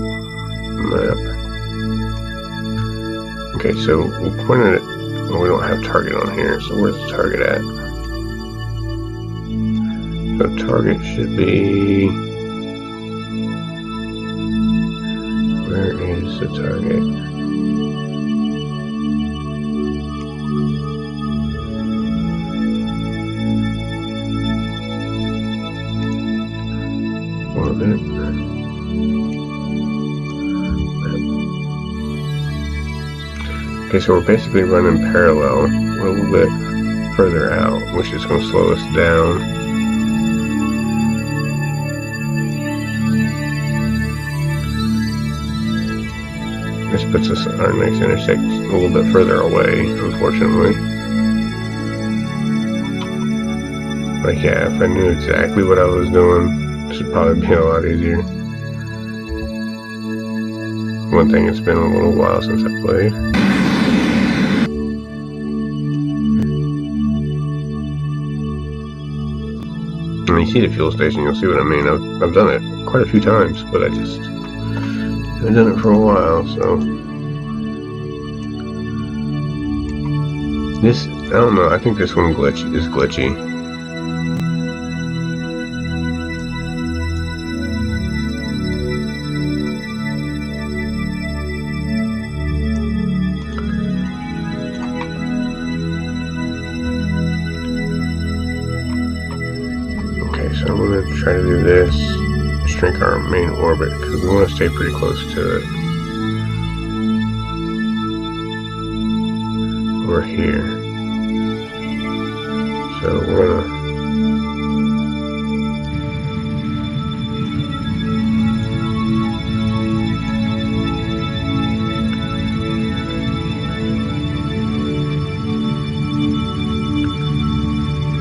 map. Okay, so we pointed it. Well, we don't have target on here, so where's the target at? So target should be... Where is the target? Orbit. Okay, so we're basically running parallel a little bit further out, which is going to slow us down. This puts us our next intersect a little bit further away, unfortunately. Like, yeah, if I knew exactly what I was doing, this would probably be a lot easier. One thing, it's been a little while since I played. When you see the fuel station, you'll see what I mean. I've done it quite a few times, but I've done it for a while, so this, I don't know, I think this one is glitchy. Okay, so I'm going to try to do this. Shrink our main orbit because we want to stay pretty close to it. We're here. So we're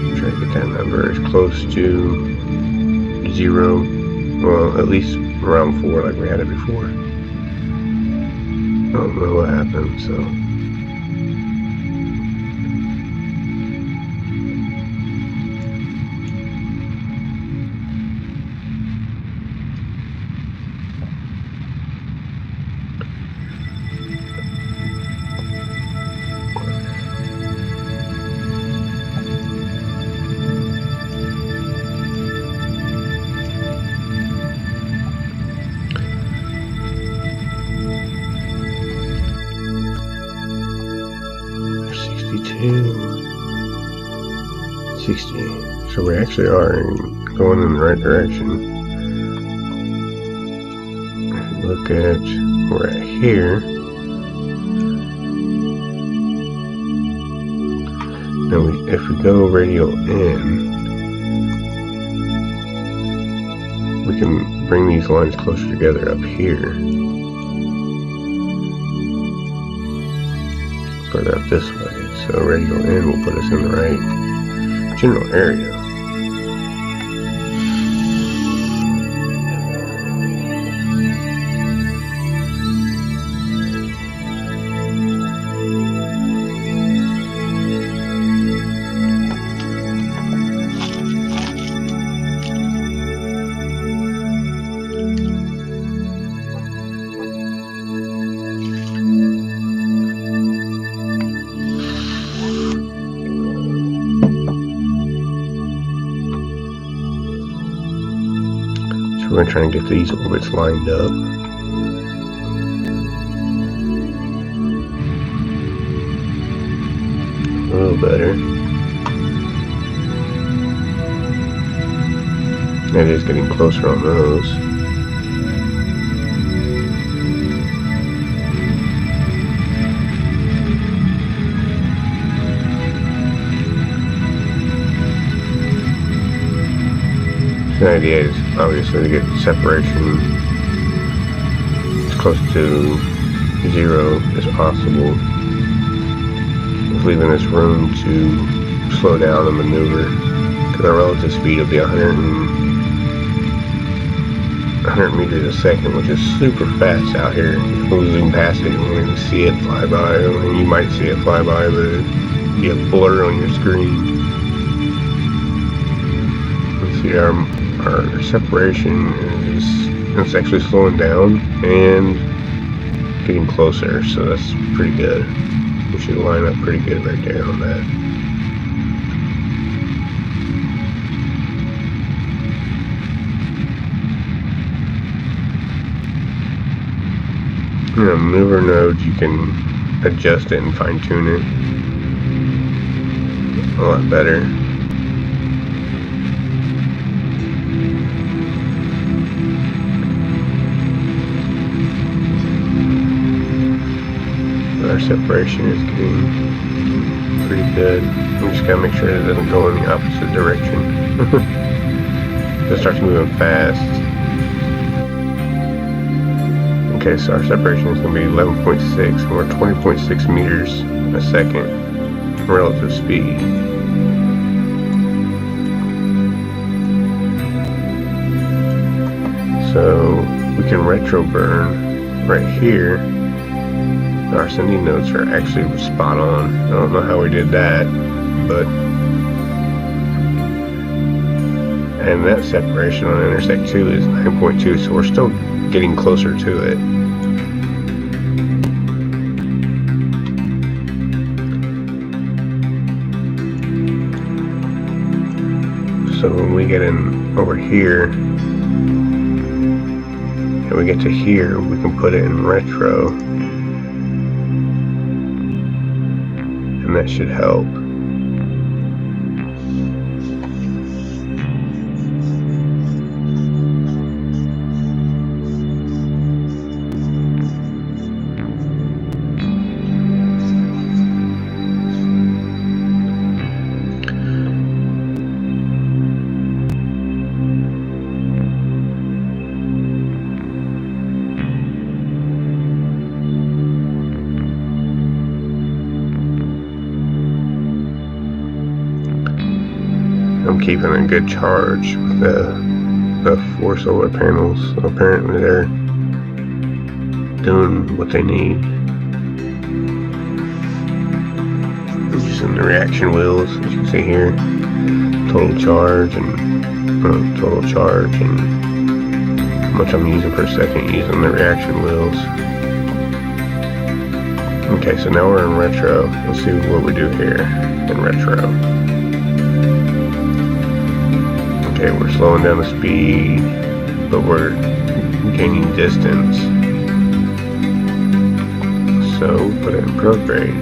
gonna try to get that number as close to 0. Well, at least around 4 like we had it before. I don't know what happened, so... So we actually are going in the right direction. If you look at where we're at here. Now if we go radial in, we can bring these lines closer together up here. Further up this way. So radial in will put us in the right general area. We're going to try and get these orbits lined up. A little better. It is getting closer on those. The idea is obviously to get separation as close to 0 as possible, with leaving us room to slow down and maneuver, because our relative speed will be 100 meters a second, which is super fast out here. We're zoom past it and we don't even see it fly by. I mean, you might see it fly by, but it'll be a blur on your screen. Let's see, our separation is actually slowing down and getting closer, so that's pretty good. We should line up pretty good right there on that. In a maneuver node, you can adjust it and fine tune it a lot better. Our separation is getting pretty good. We just gotta make sure it doesn't go in the opposite direction. It starts moving fast. Okay, so our separation is going to be 11.6, and we're 20.6 meters a second relative speed. So we can retro burn right here. Our sending nodes are actually spot on. I don't know how we did that, but and that separation on intersect 2 is 9.2, so we're still getting closer to it. So when we get in over here and we get to here, we can put it in retro, and that should help. I'm keeping a good charge with the 4 solar panels. So apparently they're doing what they need. I'm using the reaction wheels, as you can see here. Total charge and how much I'm using per second using the reaction wheels. Okay, so now we're in retro. Let's see what we do here in retro. Okay, we're slowing down the speed, but we're gaining distance. So put it in prograde.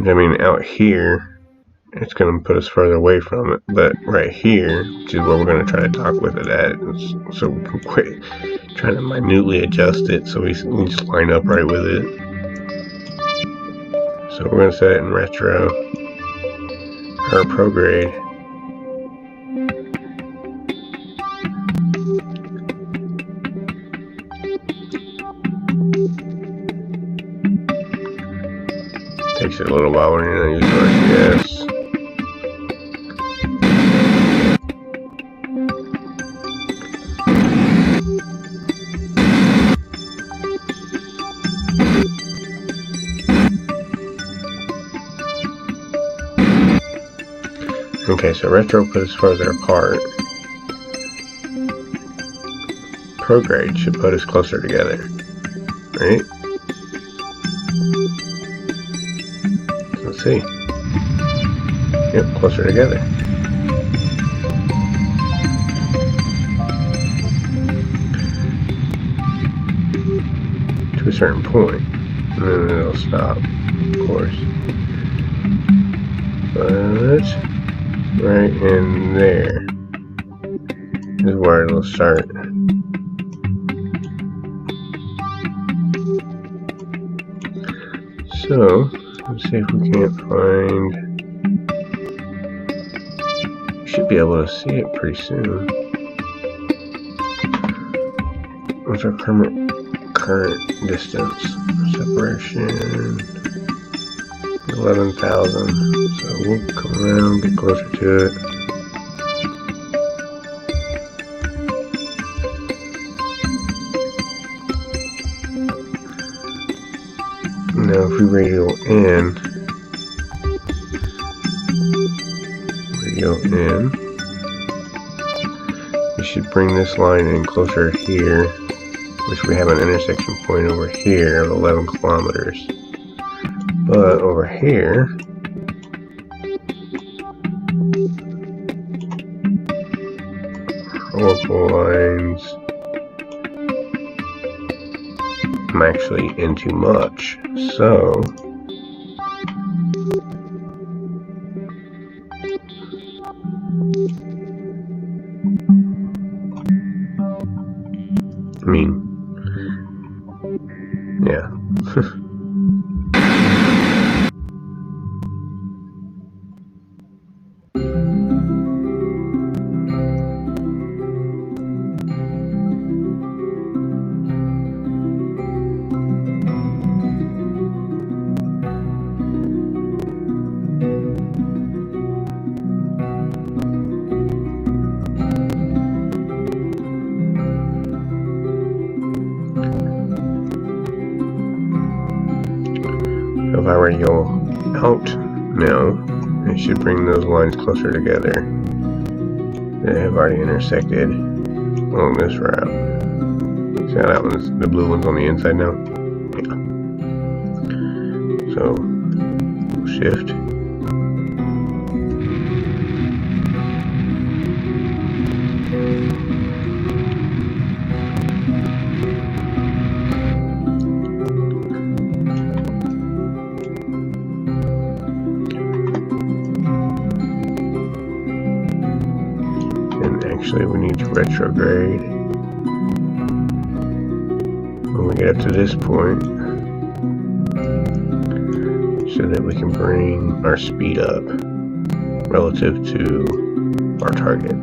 I mean, out here, it's going to put us further away from it. But right here, which is where we're going to try to talk with it at, so we can quit trying to minutely adjust it so we just line up right with it. So we're going to set it in retro, or prograde. Takes it a little while when you're not using RTS. Okay, so retro put us further apart. Prograde should put us closer together, right? Let's see. Yep, closer together. To a certain point, and then it'll stop, of course. But right in there is where it'll start. So let's see if we can't find. We should be able to see it pretty soon. What's our current distance? Separation 11,000. So we'll come around, get closer to it. Now if we radio in, we should bring this line in closer here, which we have an intersection point over here of 11 kilometers. But over here, orbital lines, I'm actually in too much. So I mean, yeah. If I were to go out now, it should bring those lines closer together that have already intersected along this route. See how that one's, the blue one's on the inside now? Yeah. So, shift. Actually, we need to retrograde when we get up to this point so that we can bring our speed up relative to our target.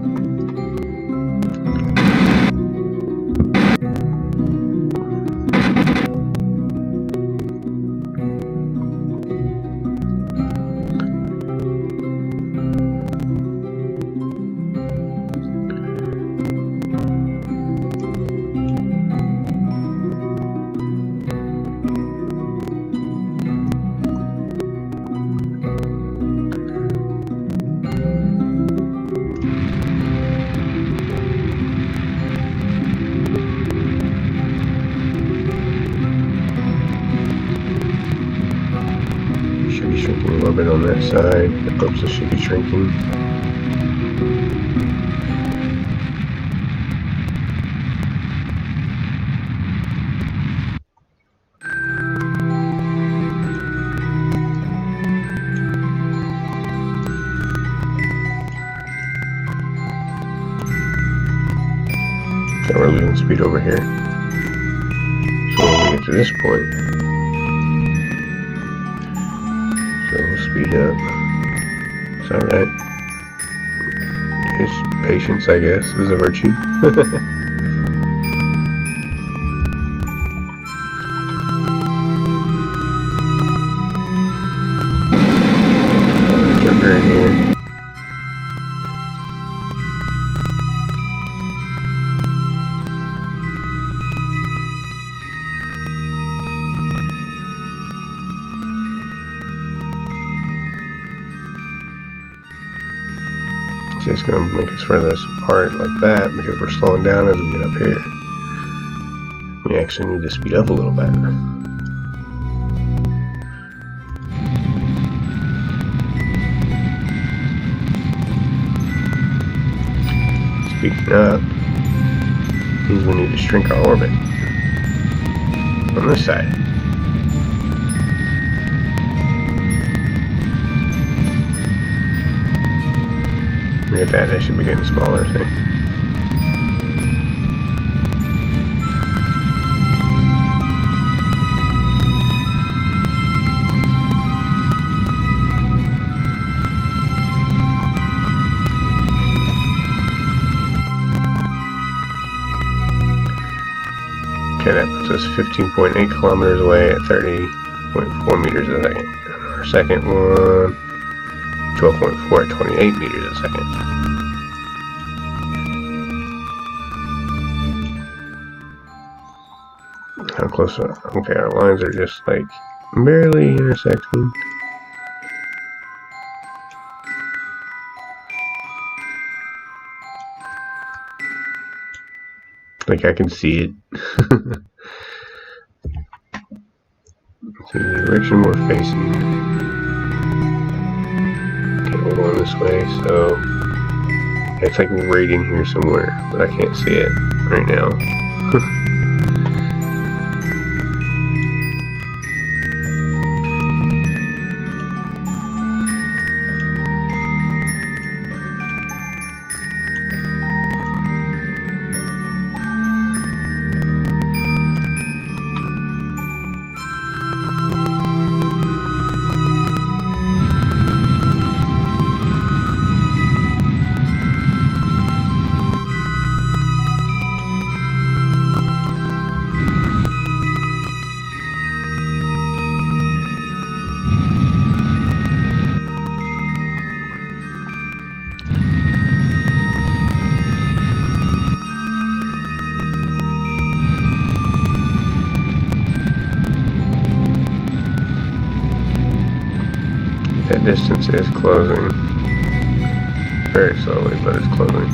Shrinking a little bit on that side. The purpose should be shrinking. losing speed over here. So when we get to this point, so we'll speed up. It's alright. Just patience, I guess, is a virtue. Jumper in here. Just going to make us further apart like that because we're slowing down as we get up here. We actually need to speed up a little bit. Speeding up means we need to shrink our orbit on this side. Look at that, that should be getting smaller, see? Okay, that puts us 15.8 kilometers away at 30.4 meters a second. Our second one, 12.4 at 28 meters a second. How close are, okay, our lines are just like barely intersecting. Like I can see it. See the direction we're facing. Okay, we're going this way, so it's like right in here somewhere, but I can't see it right now. That distance is closing very slowly, but it's closing.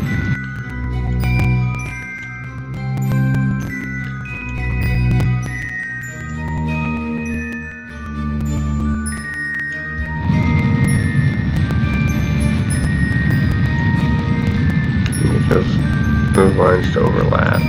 Get those lines to overlap.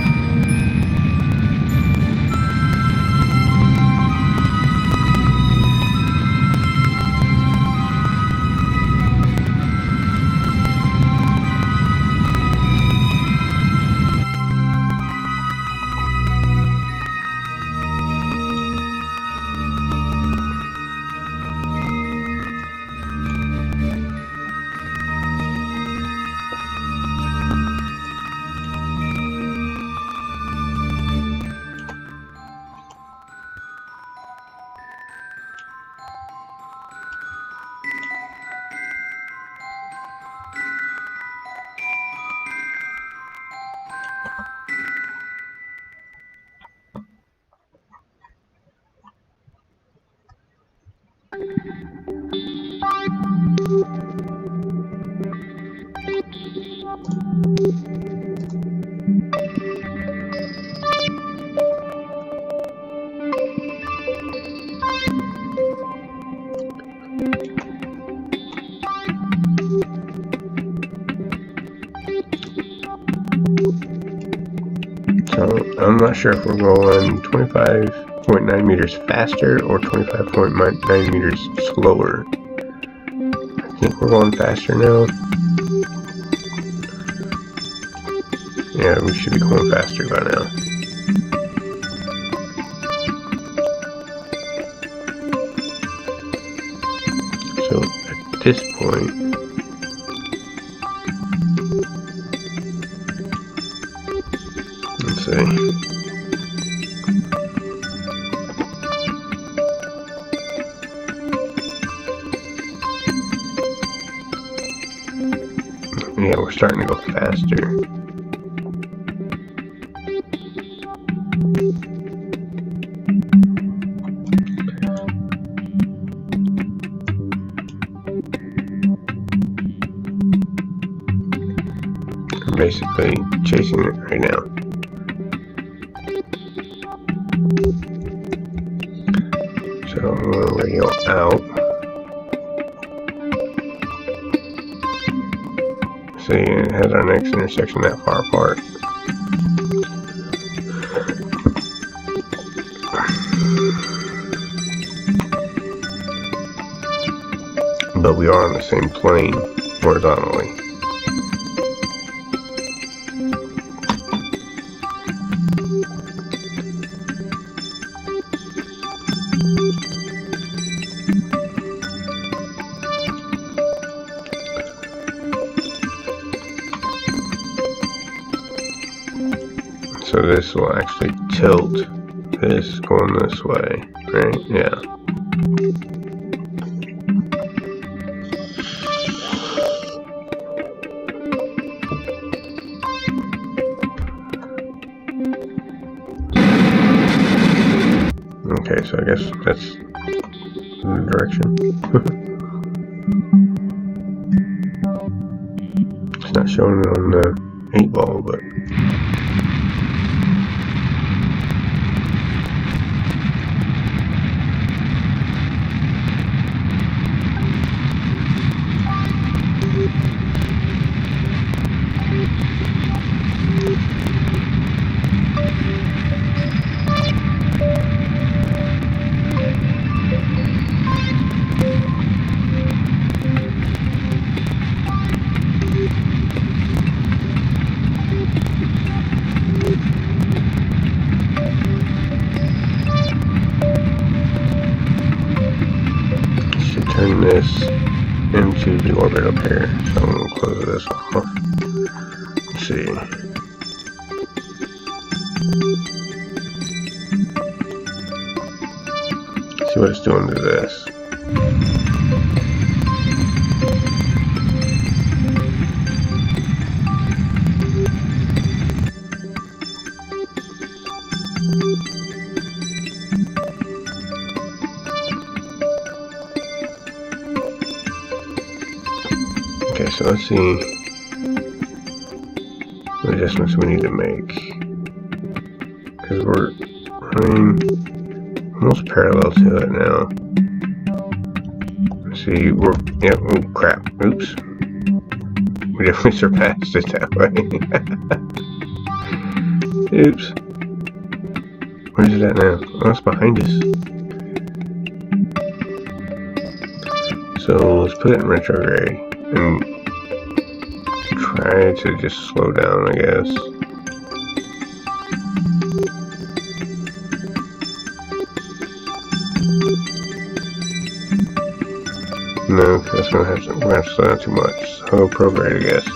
So I'm not sure if we're going 25.9 meters faster or 25.9 meters slower. I think we're going faster now. Yeah, we should be going faster by now. So at this point, let's see. Yeah, we're starting to go faster. I'm basically chasing it right now. So I'm going to radio out. See, it has our next intersection that far apart. But we are on the same plane horizontally. So this will actually tilt this going this way, right? Yeah. Okay, so I guess that's the direction. It's not showing it on the 8-ball, but turn this into the orbit up here. So I'm going to close this off. Let's see. See what it's doing to this. Okay, so let's see what adjustments we need to make, because we're running almost parallel to it now. Let's see, we're, yeah, oh crap, oops. We definitely surpassed it that way. Oops. Where's it at now? Oh, it's behind us. So let's put it in retrograde and try to just slow down, I guess. No, because we're gonna have to slow down too much. So prograde, I guess.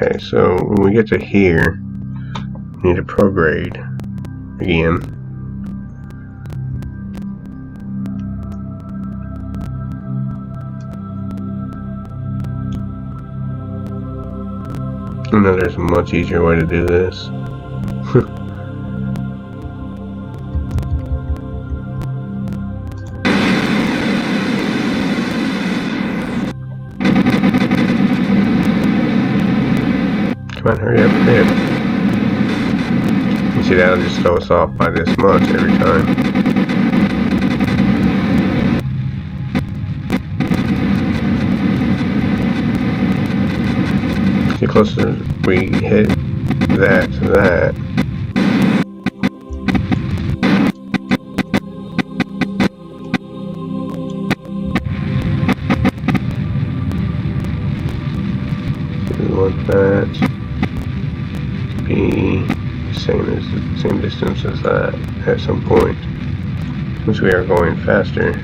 Okay, so when we get to here, Need to prograde again. I know there's a much easier way to do this. Come on, hurry up, hurry up. You see, that'll just throw us off by this much every time. The closer we hit that to that, we want that to be the same distance as that at some point, since we are going faster.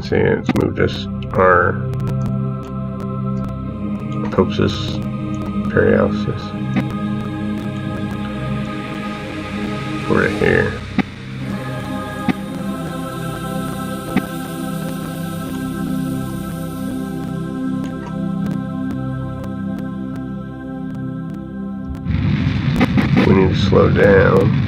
See, it's moved us our apoptosis periopsis over to here. We need to slow down.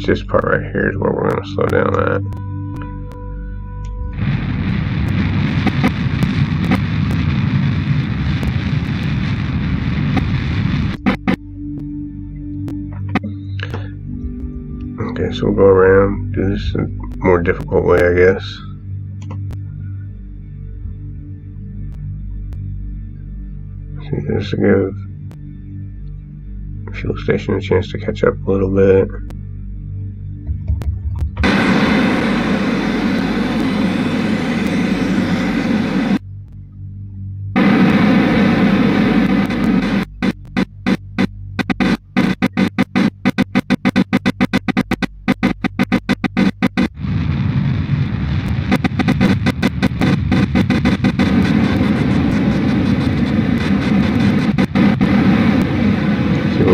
This part right here is where we're going to slow down at. Okay, so we'll go around, do this a more difficult way, I guess. See, this will give the fuel station a chance to catch up a little bit.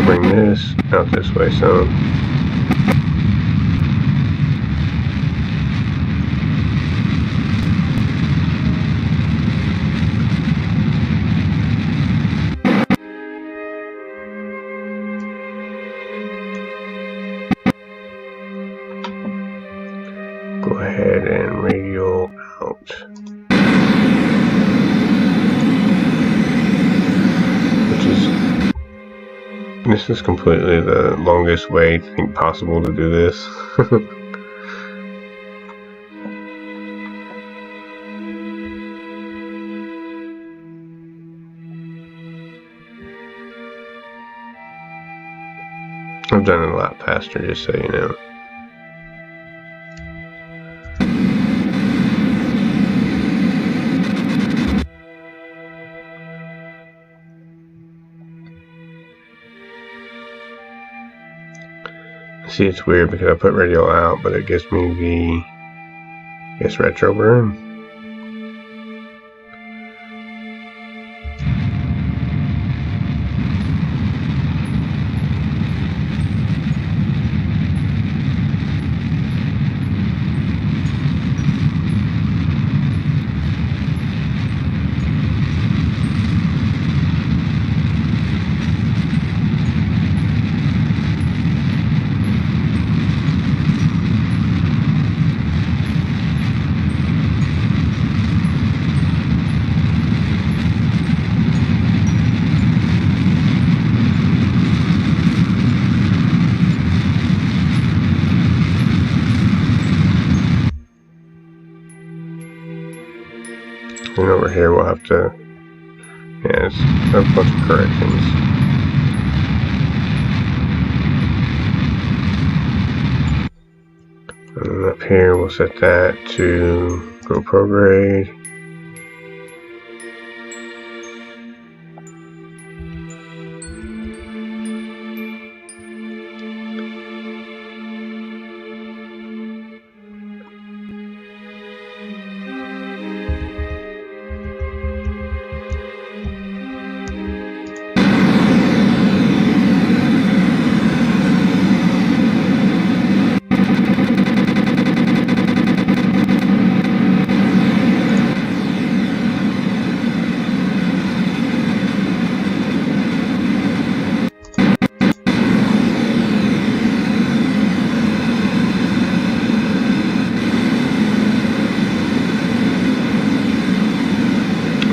Bring this out this way some. Go ahead and radial out. This is completely the longest way I think possible to do this. I've done it a lot faster, just so you know. See, it's weird because I put radial out, but it gives me the, I guess, retro burn. And over here we'll have to, yeah, it's a bunch of corrections. And up here we'll set that to go prograde.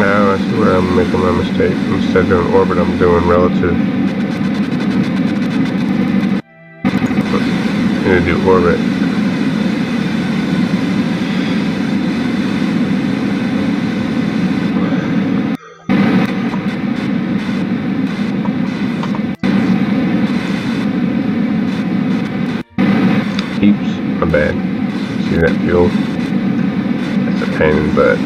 Now that's where I'm making my mistake. Instead of doing orbit, I'm doing relative. I'm going to do orbit. Oops, my bad. See that fuel? That's a pain in the butt.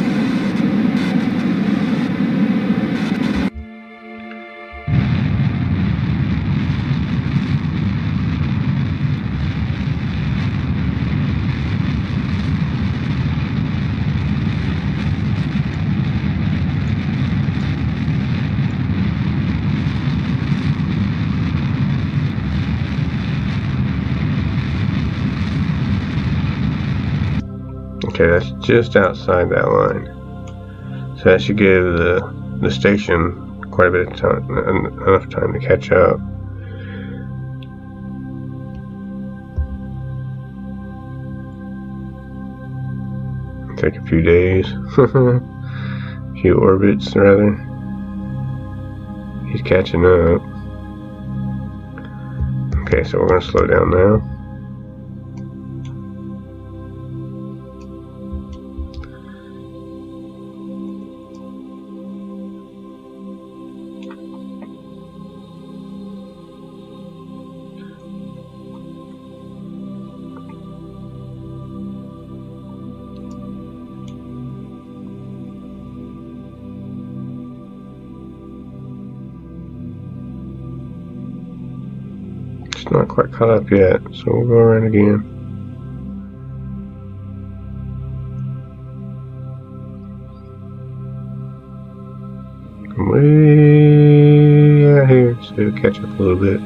Okay, that's just outside that line. So that should give the station quite a bit of time, enough time to catch up. Take a few days. A few orbits, rather. He's catching up. Okay, so we're going to slow down now. It's not quite caught up yet, so we'll go around again. I'm way out here, so it'll catch up a little bit.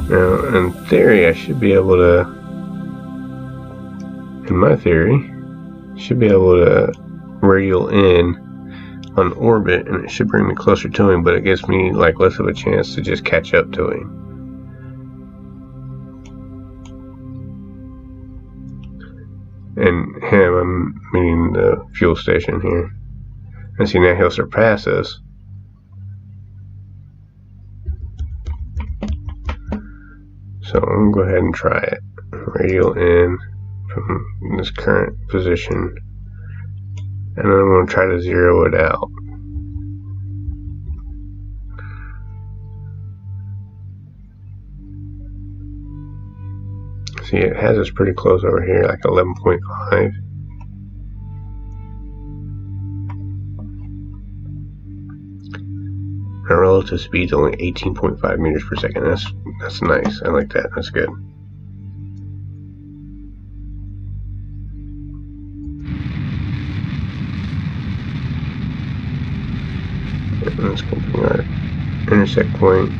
Now, in theory, I should be able to, in my theory, should be able to radial in on orbit, and it should bring me closer to him, but it gives me like less of a chance to just catch up to him. And him, I'm meaning the fuel station here. And see, now he'll surpass us. So I'm gonna go ahead and try it. Radial in from this current position. And then I'm going to try to zero it out. See, it has us pretty close over here, like 11.5. Our relative speed's only 18.5 meters per second. That's nice. I like that. That's good. Let's go bring our intersect point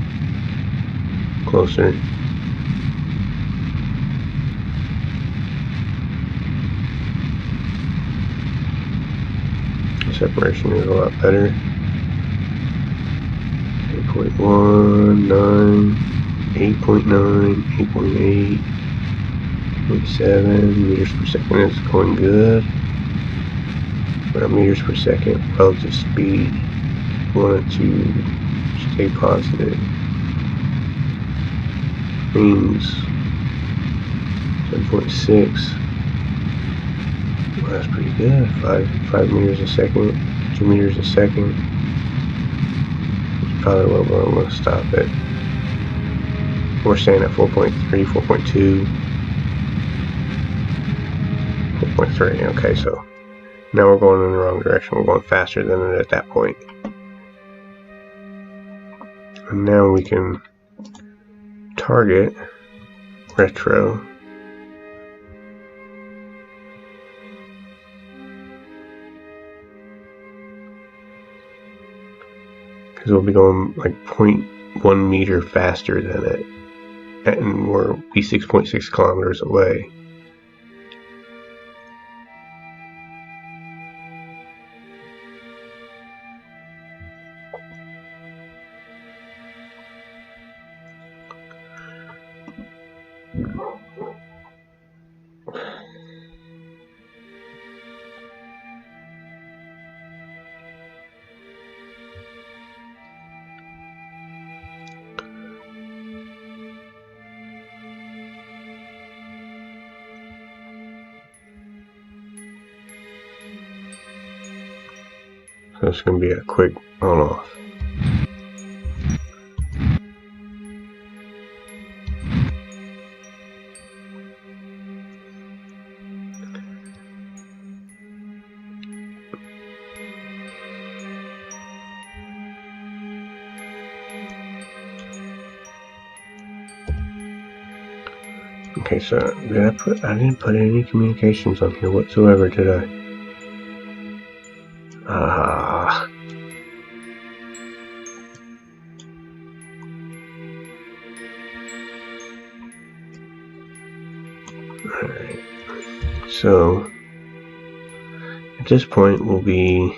closer. The separation is a lot better. 8.1, 8.9, 8.8, 8.7 meters per second is going good. But our meters per second relative speed, wanted to stay positive. Means 7.6. Well, that's pretty good. 5 meters a second, 2 meters a second. That's probably what we're going to stop at. We're staying at 4.3, 4.2, 4.3. Okay, so now we're going in the wrong direction. We're going faster than it at that point. And now we can target retro. Because we'll be going like 0.1 meter faster than it. And we'll be 6.6 kilometers away. So it's going to be a quick on-off. Okay, so I didn't put any communications on here whatsoever, did I? Alright. So at this point we'll be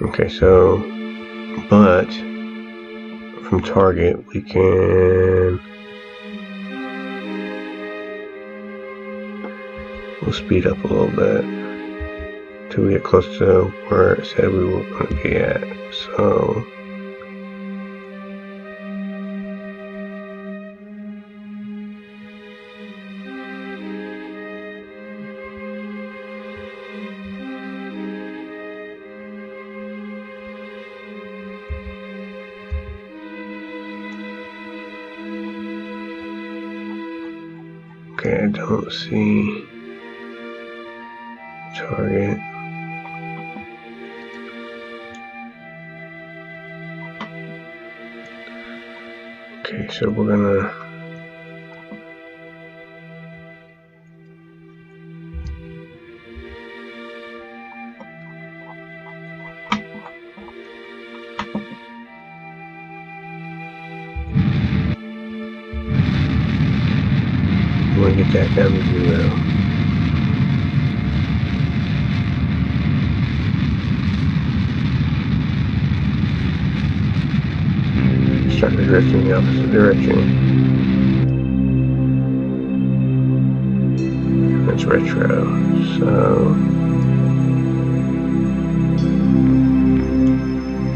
okay, so but from target we can we'll speed up a little bit till we get close to where it said we were going to be at. So okay, I don't see target. Okay, so we're gonna get that down to 0. Start the drift in the opposite direction. That's retro. So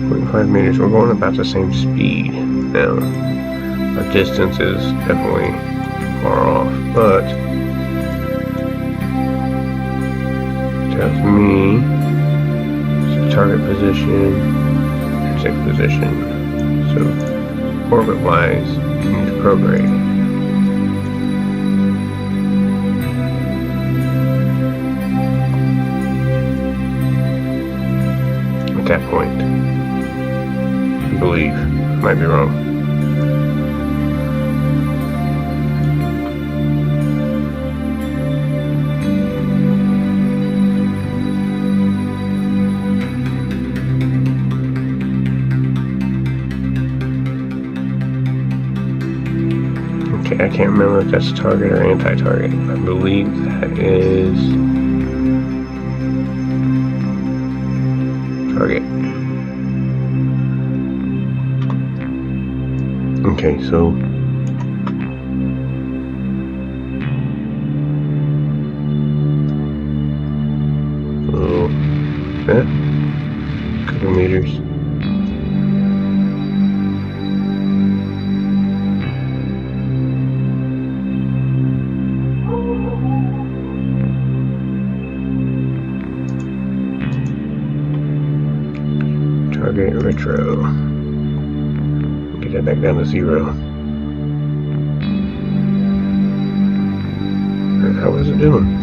0.5 meters. We're going about the same speed now. Our distance is definitely far off, but tells me it's target position, exit position. So orbit wise, you need to prograde. At that point, I believe, might be wrong. Okay, I can't remember if that's target or anti-target. I believe that is target. Okay, so that. A couple meters. Target retro. Get that back down to 0. How is it doing?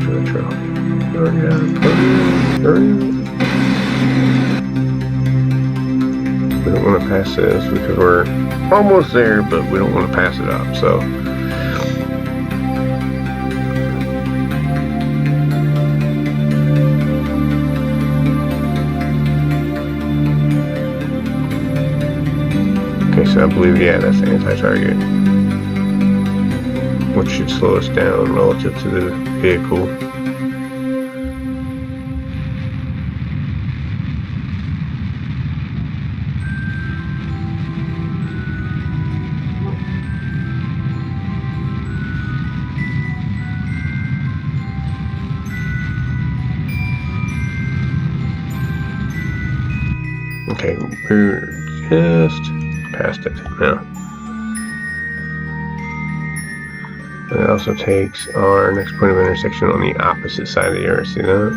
Retro. Hurry up. We don't want to pass this because we're almost there, but we don't want to pass it up, so. Okay, so I believe, yeah, that's the anti-target, which should slow us down relative to the vehicle. Okay, we're just past it now. And it also takes our next point of intersection on the opposite side of the earth. See that?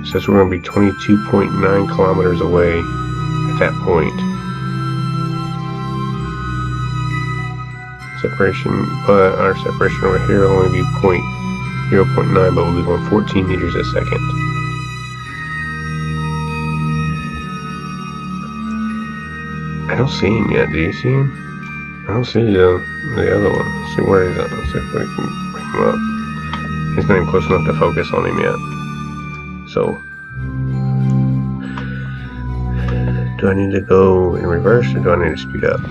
It says we're going to be 22.9 kilometers away at that point. Separation, but our separation over here will only be 0.9, but we'll be going 14 meters a second. I don't see him yet. Do you see him? I don't see the other one. Let's see where he's at. Let's see if we can bring him up. He's not even close enough to focus on him yet. So, do I need to go in reverse or do I need to speed up? I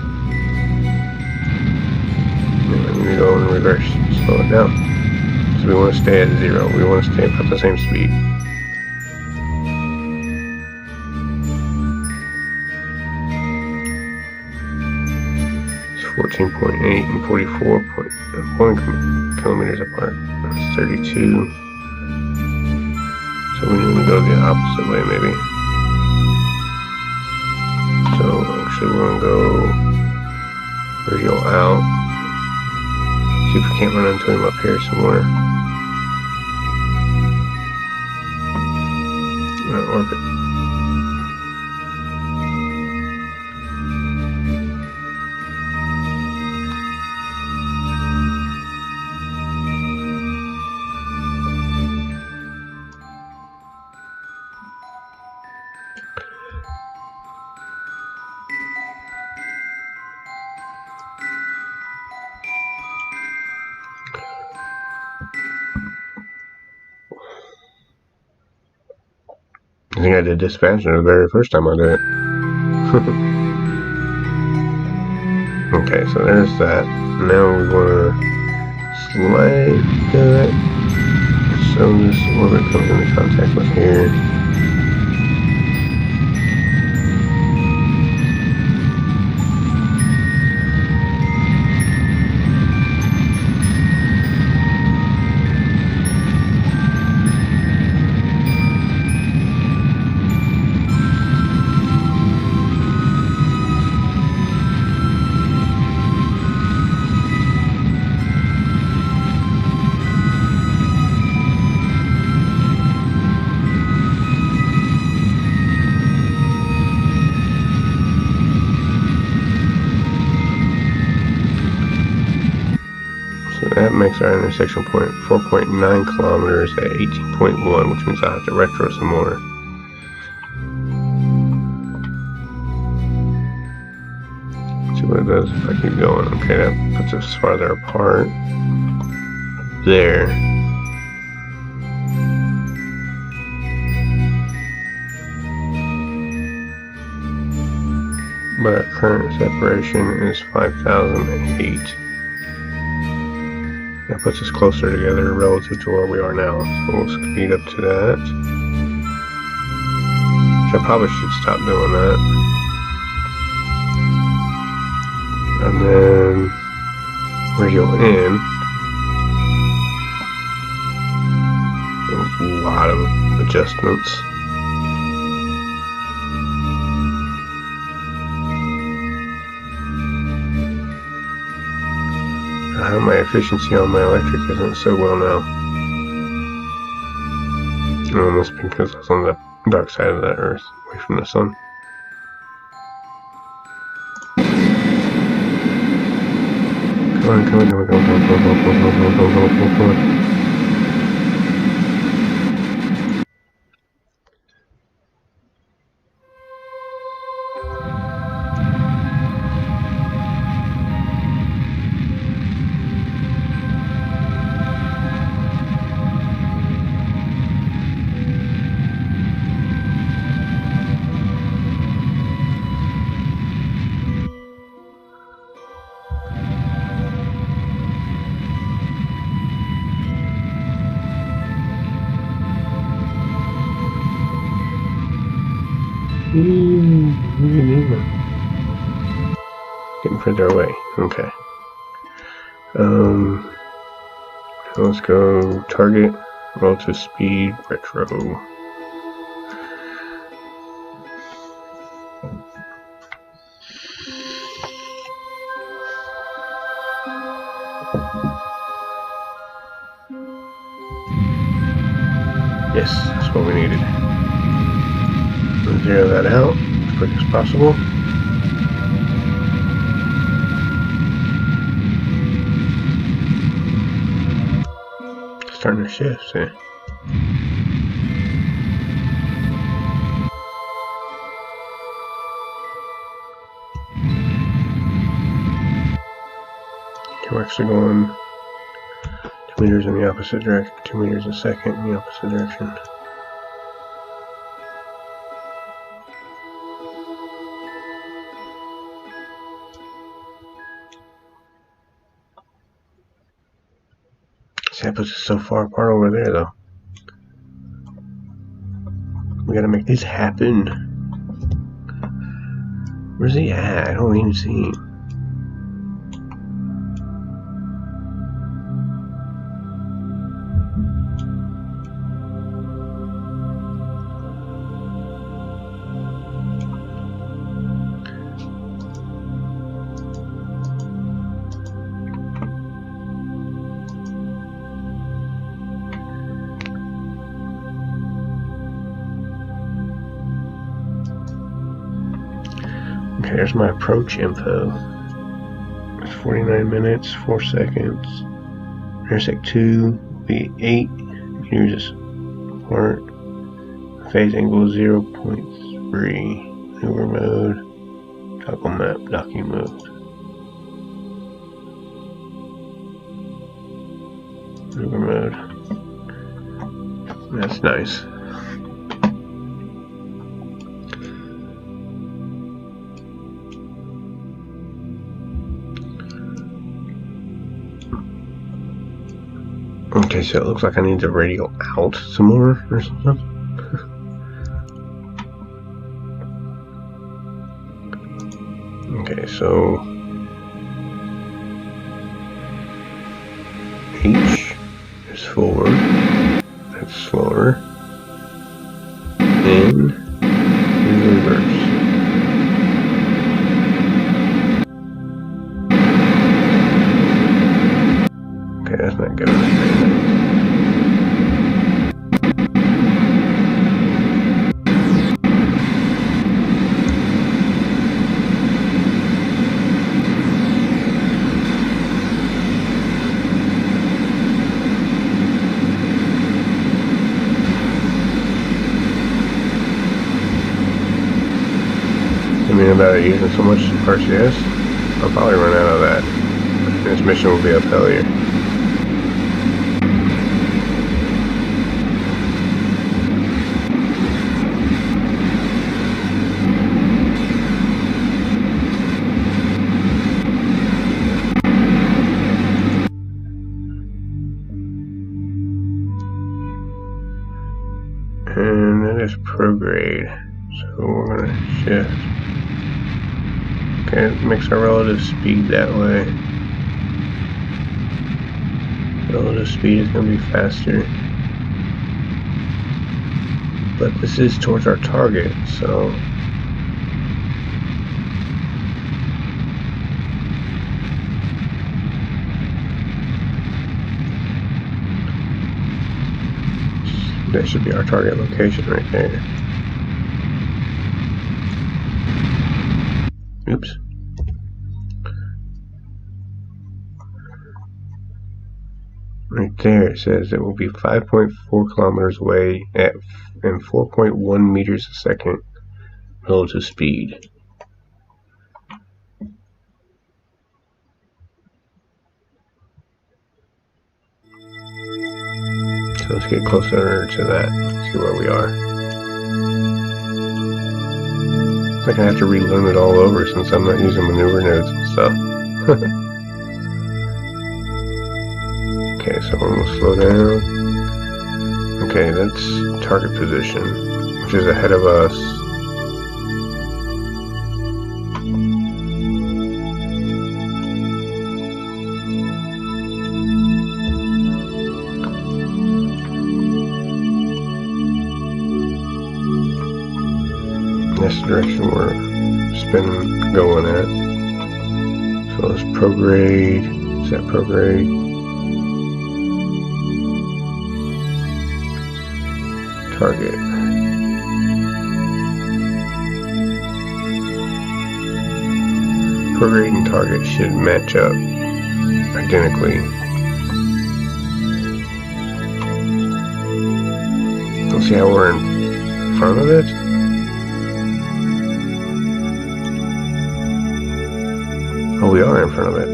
need to go in reverse. Slow it down. So we want to stay at 0. We want to stay about the same speed. 14.8 and 44.1 kilometers apart. That's 32. So we need to go the opposite way, maybe. So actually, we're gonna go radial out. See if we can't run into him up here somewhere. Orbit. I think I did this faster the very first time I did it. Okay, so there's that. Now we want to slide that so this orbit comes into contact with here. That makes our intersection point 4.9 kilometers at 18.1, which means I have to retro some more. Let's see what it does if I keep going. Okay, that puts us farther apart. There. But our current separation is 5,008. That puts us closer together relative to where we are now. So we'll speed up to that. Which I probably should stop doing that. and then radio in. A lot of adjustments. My efficiency on my electric isn't so well now. That's because I was on the dark side of the earth, away from the sun. Come on, come on, come on, come on, come on, come on, come on, come on, come on, come on. Getting further away. Okay. Let's go target, relative speed, retro. Yes, that's what we needed. We'll zero that out as quick as possible. Starting to shift, eh? Okay, we're actually going 2 meters in the opposite direction, 2 meters a second in the opposite direction. See, that puts us so far apart over there, though. We gotta make this happen. Where's he at? I don't even see him. Okay, there's my approach info. It's 49 minutes, 4 seconds. Intersect 2, be 8 meters apart. Phase angle 0.3. Maneuver mode. Toggle map, docking mode. Maneuver mode. That's nice. Okay, so it looks like I need to radio out some more or something. Okay, so H is forward, that's slower, N is reverse. Okay, that's not good enough. About it using so much RCS, I'll probably run out of that. This mission will be a failure. And that is prograde, so we're gonna shift. Okay, it makes our relative speed that way. Relative speed is going to be faster. But this is towards our target, so that should be our target location right there. Oops. Right there it says it will be 5.4 kilometers away at and 4.1 meters a second relative speed. So let's get closer to that, see where we are. I'm gonna have to relearn it all over since I'm not using maneuver nodes and stuff. Okay, so I'm gonna slow down. Okay, that's target position, which is ahead of us. That's the direction we're going at. So let's prograde, set prograde. Target. Prograde and target should match up identically. Let's see how we're in front of it. Oh, we are in front of it.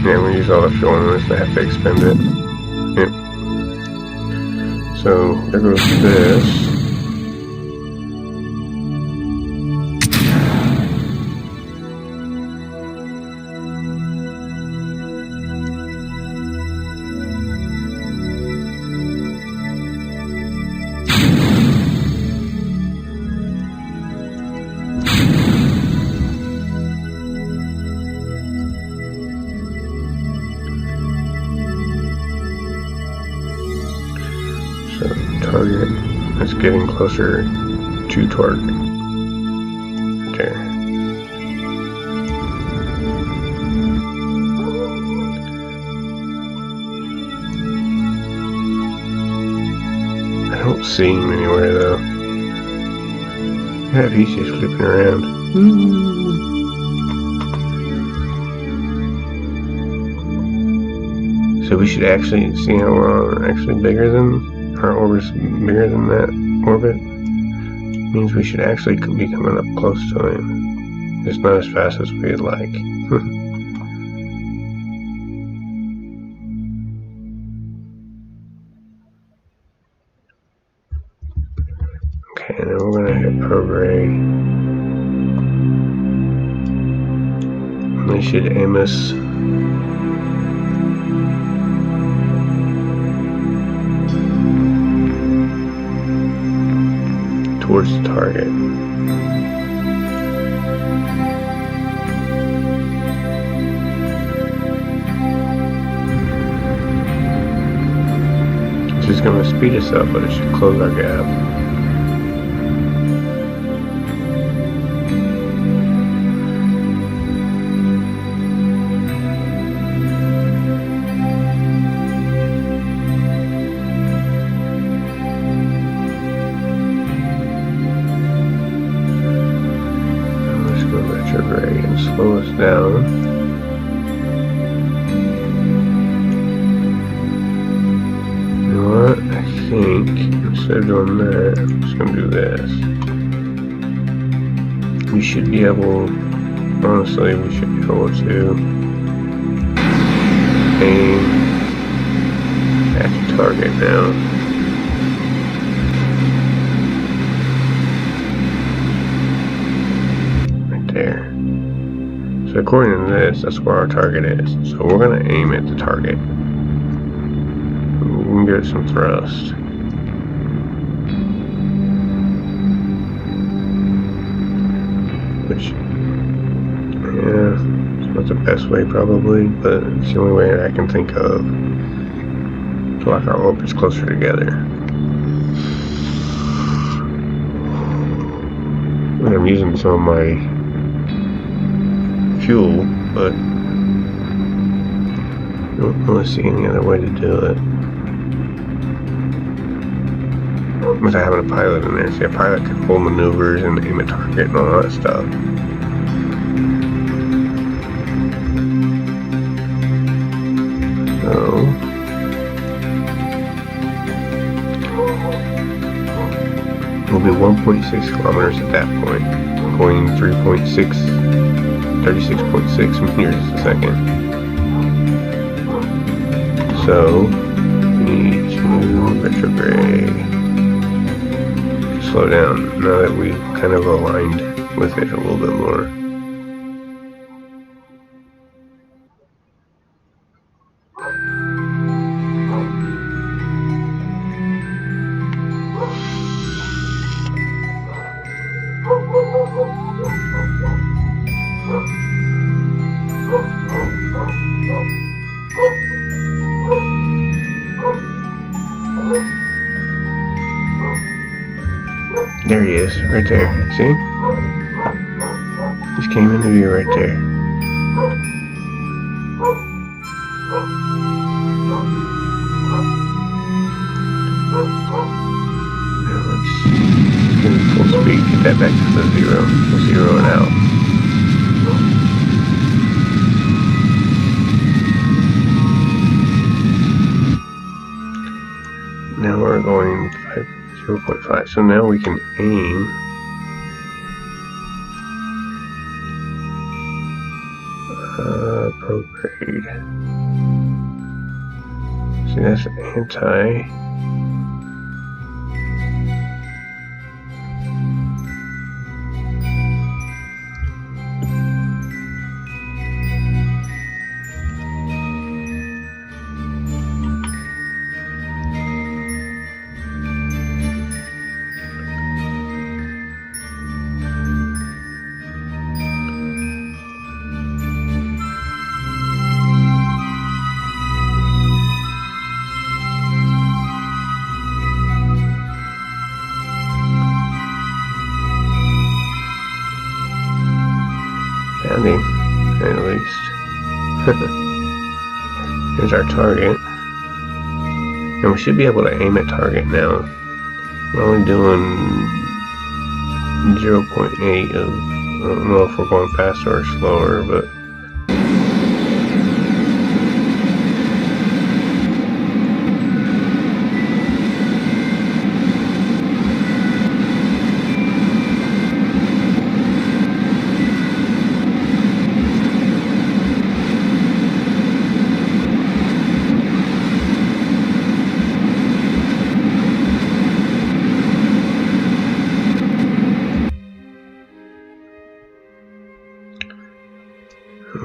Yeah, we use all the fuel on this, I have to expend it. Yep. So, there goes this. So target is getting closer to target. There. I don't see him anywhere though. Yeah, he's just flipping around. So we should actually see how we're actually bigger than our orbit's bigger than that orbit. Means we should actually be coming up close to him. It's not as fast as we'd like. Okay, then we're gonna hit prograde. They should aim us towards the target. This is going to speed us up, but it should close our gap. And slow us down. You know what? I think instead of doing that, I'm just going to do this. We should be able, honestly, we should be able to aim at the target now. There. So if according to this, that's where our target is. So we're going to aim at the target. We can give it some thrust. Which, yeah, it's not the best way probably, but it's the only way I can think of to lock our orbits closer together. And I'm using some of my fuel, but I don't really see any other way to do it. Without having a pilot in there. See, a pilot can hold maneuvers and aim a target and all that stuff. So we'll be 1.6 kilometers at that point, going 36.6 meters a second. So we need to retrograde. Slow down now that we've kind of aligned with it a little bit more. There he is, right there. See? Just came into view right there. Now let's get it full speed, get that back to the zero. We'll zero it out. Now we're going 0.5. So now we can aim prograde. See, that's anti. Found him, at least. Here's our target. And we should be able to aim at target now. We're only doing 0.8 of, I don't know if we're going faster or slower, but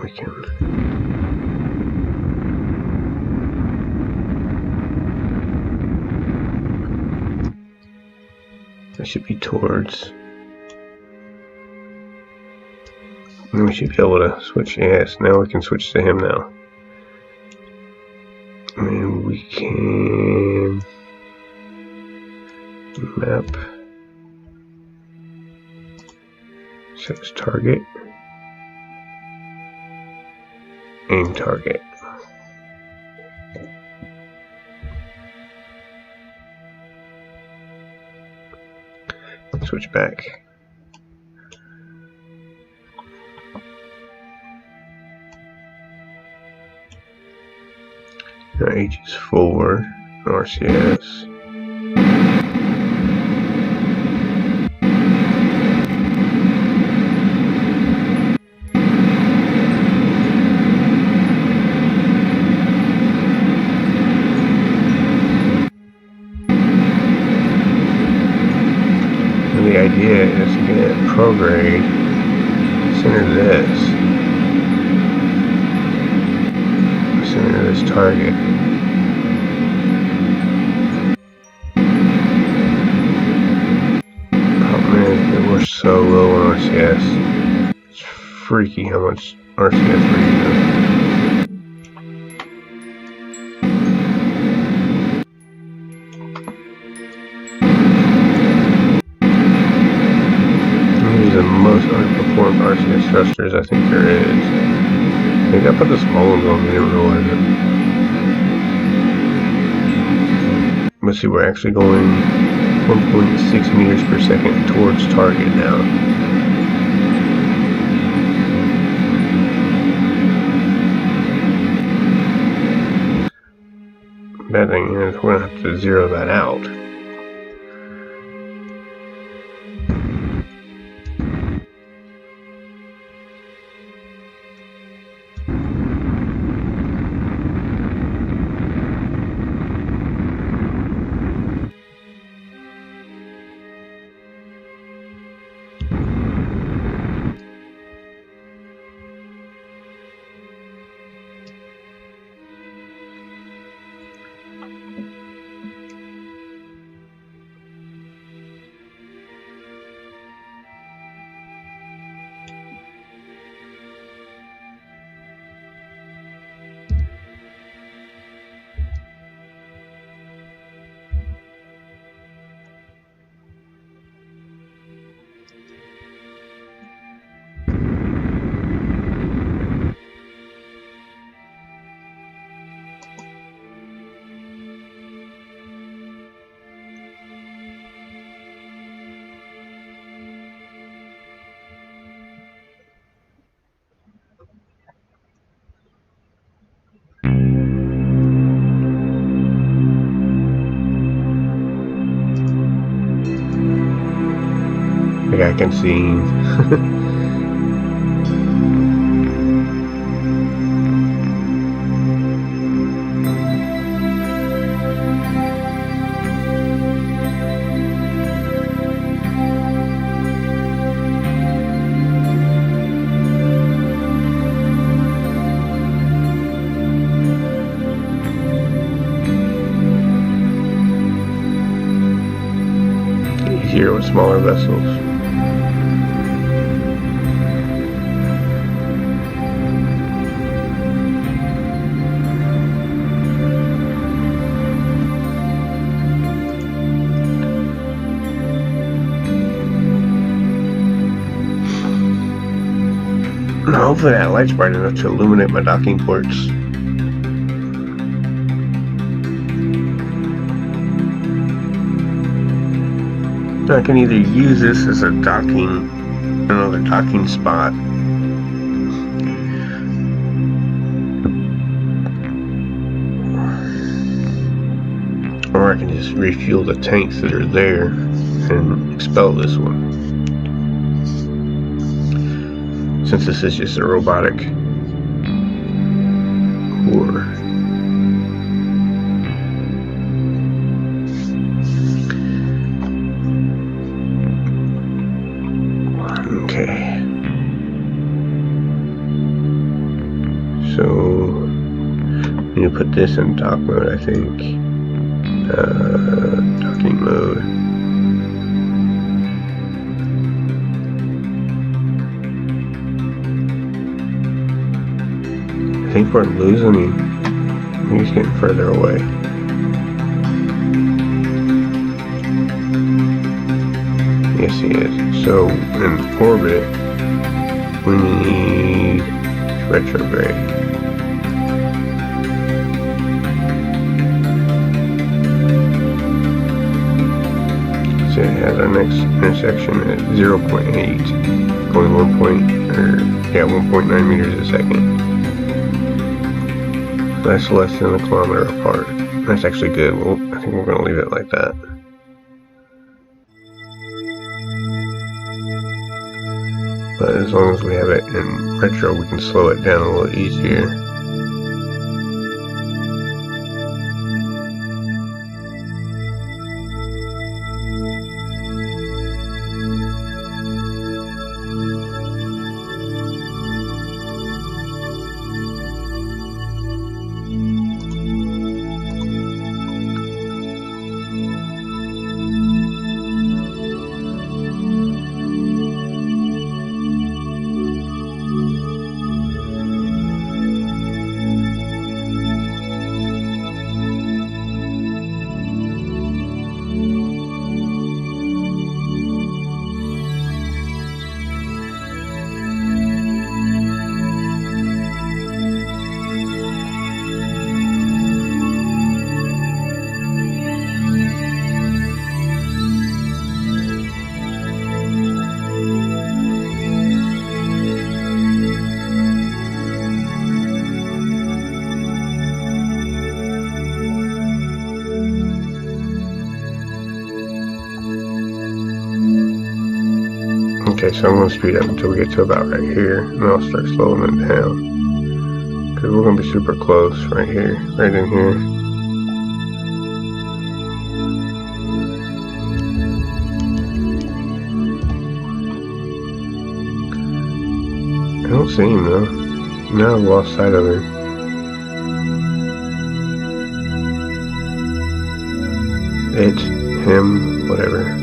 we can. That should be towards. And we should be able to switch. Yes, now we can switch to him now. And we can map. Set as target. Aim target. Switch back. Now H is forward, RCS. The idea is to get prograde center this this target. Oh man, we're so low on RCS. It's freaky how much RCS we're using. The most underperformed RCS thrusters I think there is. Maybe I put the small ones on, I didn't realize it. Let's see, we're actually going 1.6 meters per second towards target now. Bad thing is we're going to have to zero that out. I can see. Easier with smaller vessels. Hopefully that light's bright enough to illuminate my docking ports. I can either use this as a another docking spot, or I can just refuel the tanks that are there and expel this one. Since this is just a robotic core. Okay. So, I'm going to put this in dock mode, I think. Docking mode. I think we're losing him. He's getting further away. Yes, he is. So, in orbit, we need retrograde. So it has our next intersection at 0.8, going 1.9 meters a second. That's less than a kilometer apart. That's actually good. Well, I think we're going to leave it like that. But as long as we have it in retro, we can slow it down a little easier. Okay, so I'm going to speed up until we get to about right here, and then I'll start slowing it down. Because we're going to be super close right here, right in here. I don't see him though. Now I've lost sight of him. It's him, whatever.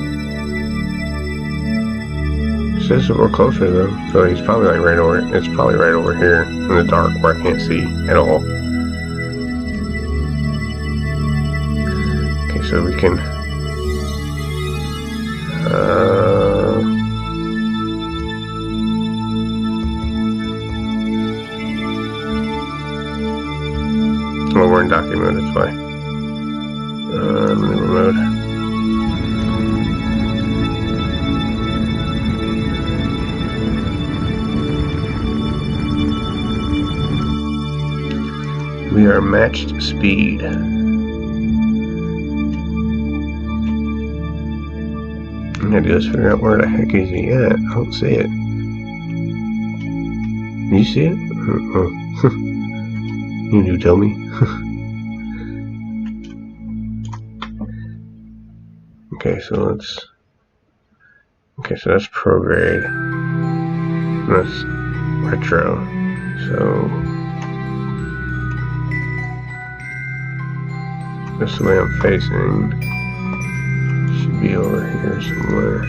It says that we're closer though, so he's probably like right over. It's probably right over here in the dark where I can't see at all. Okay, so we can. Well, we're in document mode. That's why. Maneuver mode. We are matched speed. I gotta just figure out where the heck is he at. I don't see it. You see it? Oh. You tell me. Okay, so let's. Okay, so that's prograde. That's retro. So that's the way I'm facing. Should be over here somewhere.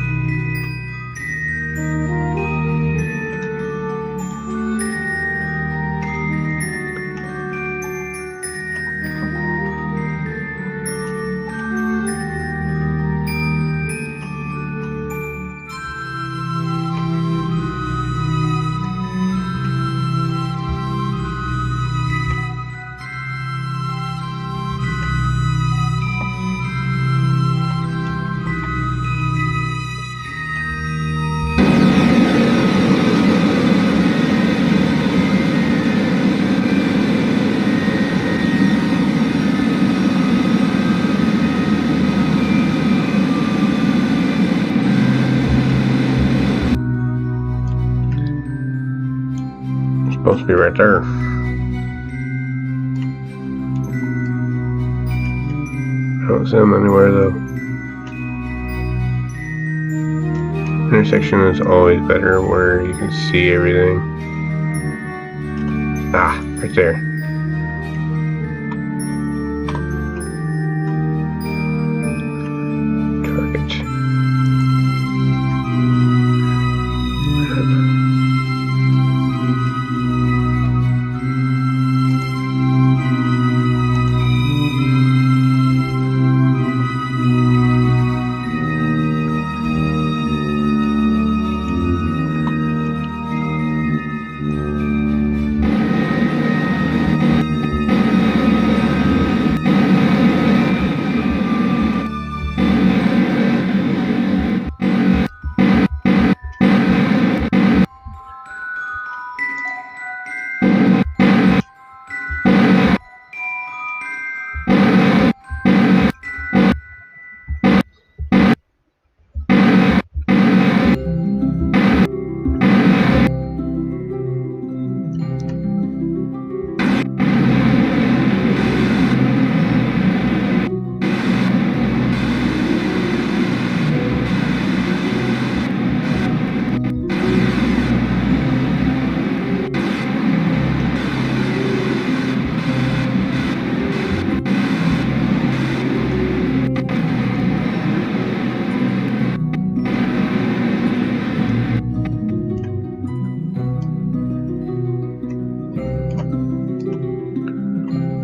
Supposed to be right there. I don't see him anywhere though. Intersection is always better where you can see everything. Ah, right there. Target.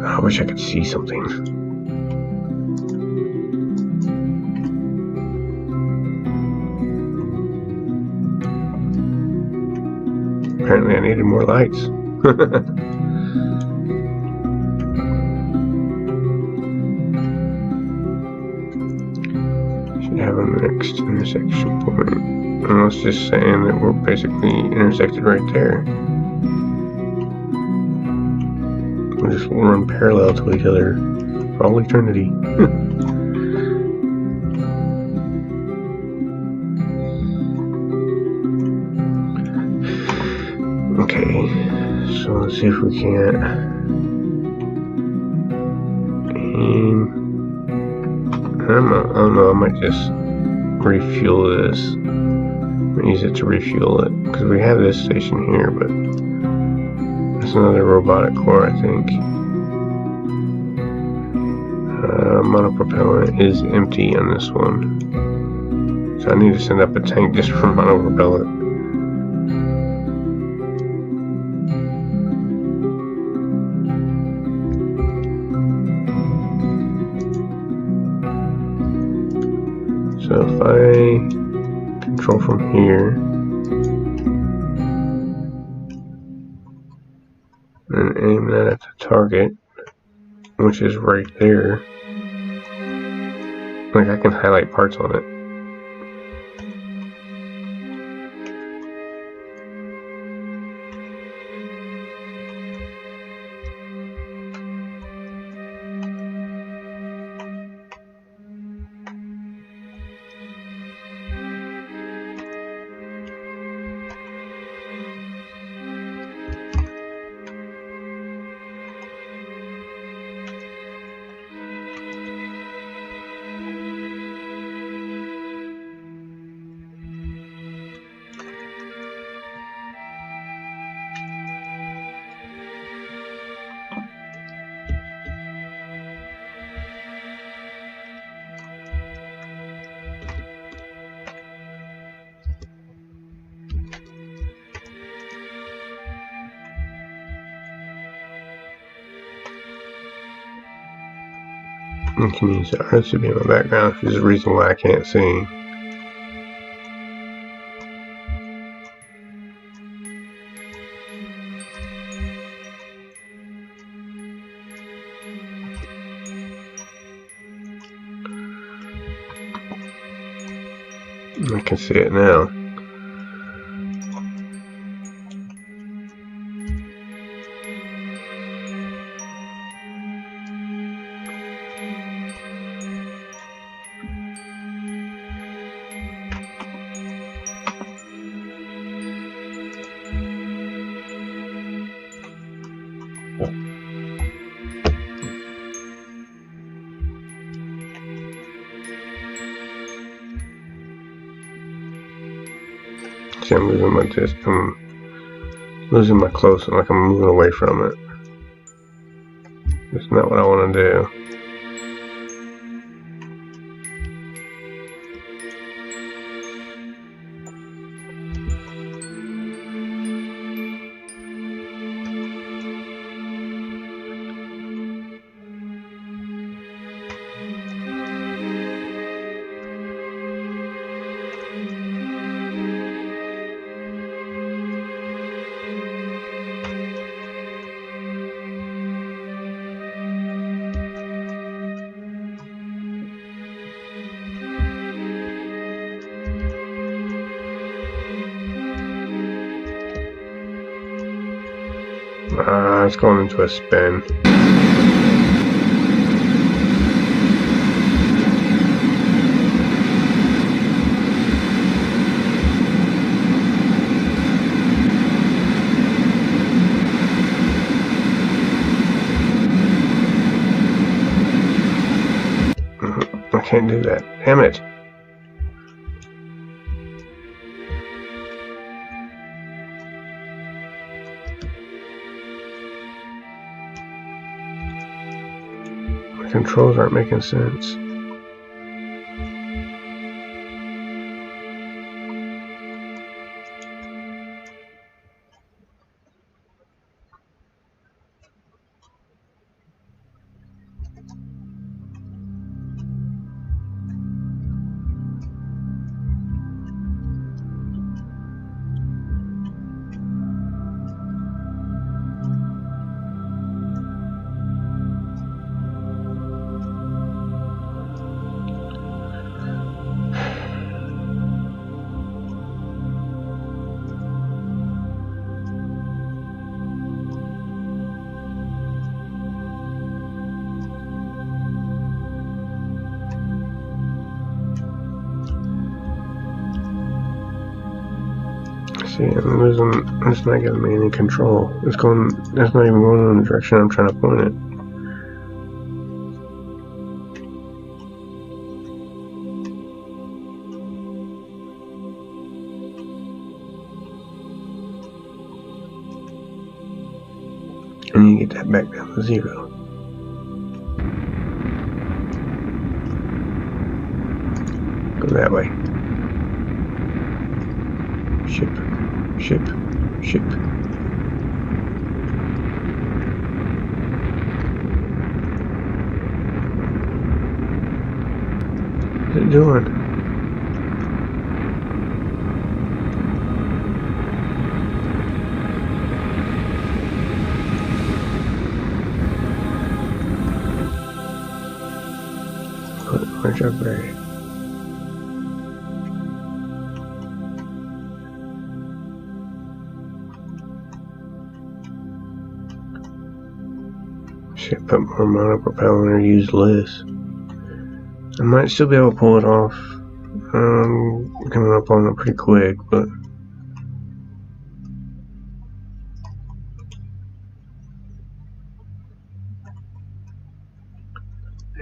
I wish I could see something. Apparently I needed more lights. Should have a next intersection point. And it's just saying that we're basically intersected right there. We'll just run parallel to each other for all eternity. let's see if we can't. I don't know, I might just refuel this. I'm gonna use it to refuel it, because we have this station here, but that's another robotic core, I think. Monopropellant is empty on this one. So I need to send up a tank just for monopropellant. So if I control from here and aim that at the target, which is right there, like I can highlight parts on it. I can use the earth to be in my background, which is the reason why I can't see. I can see it now. See, I'm losing my losing my close, like I'm moving away from it. That's not what I want to do. It's going into a spin. I can't do that. Damn it. Controls aren't making sense. See, it's not giving me any control. That's not even going in the direction I'm trying to point it. And you get that back down to 0. Go that way. Ship. What's it doing? Where's your upgrade? Should put more monopropellant or use less. I might still be able to pull it off. Coming up on it pretty quick, but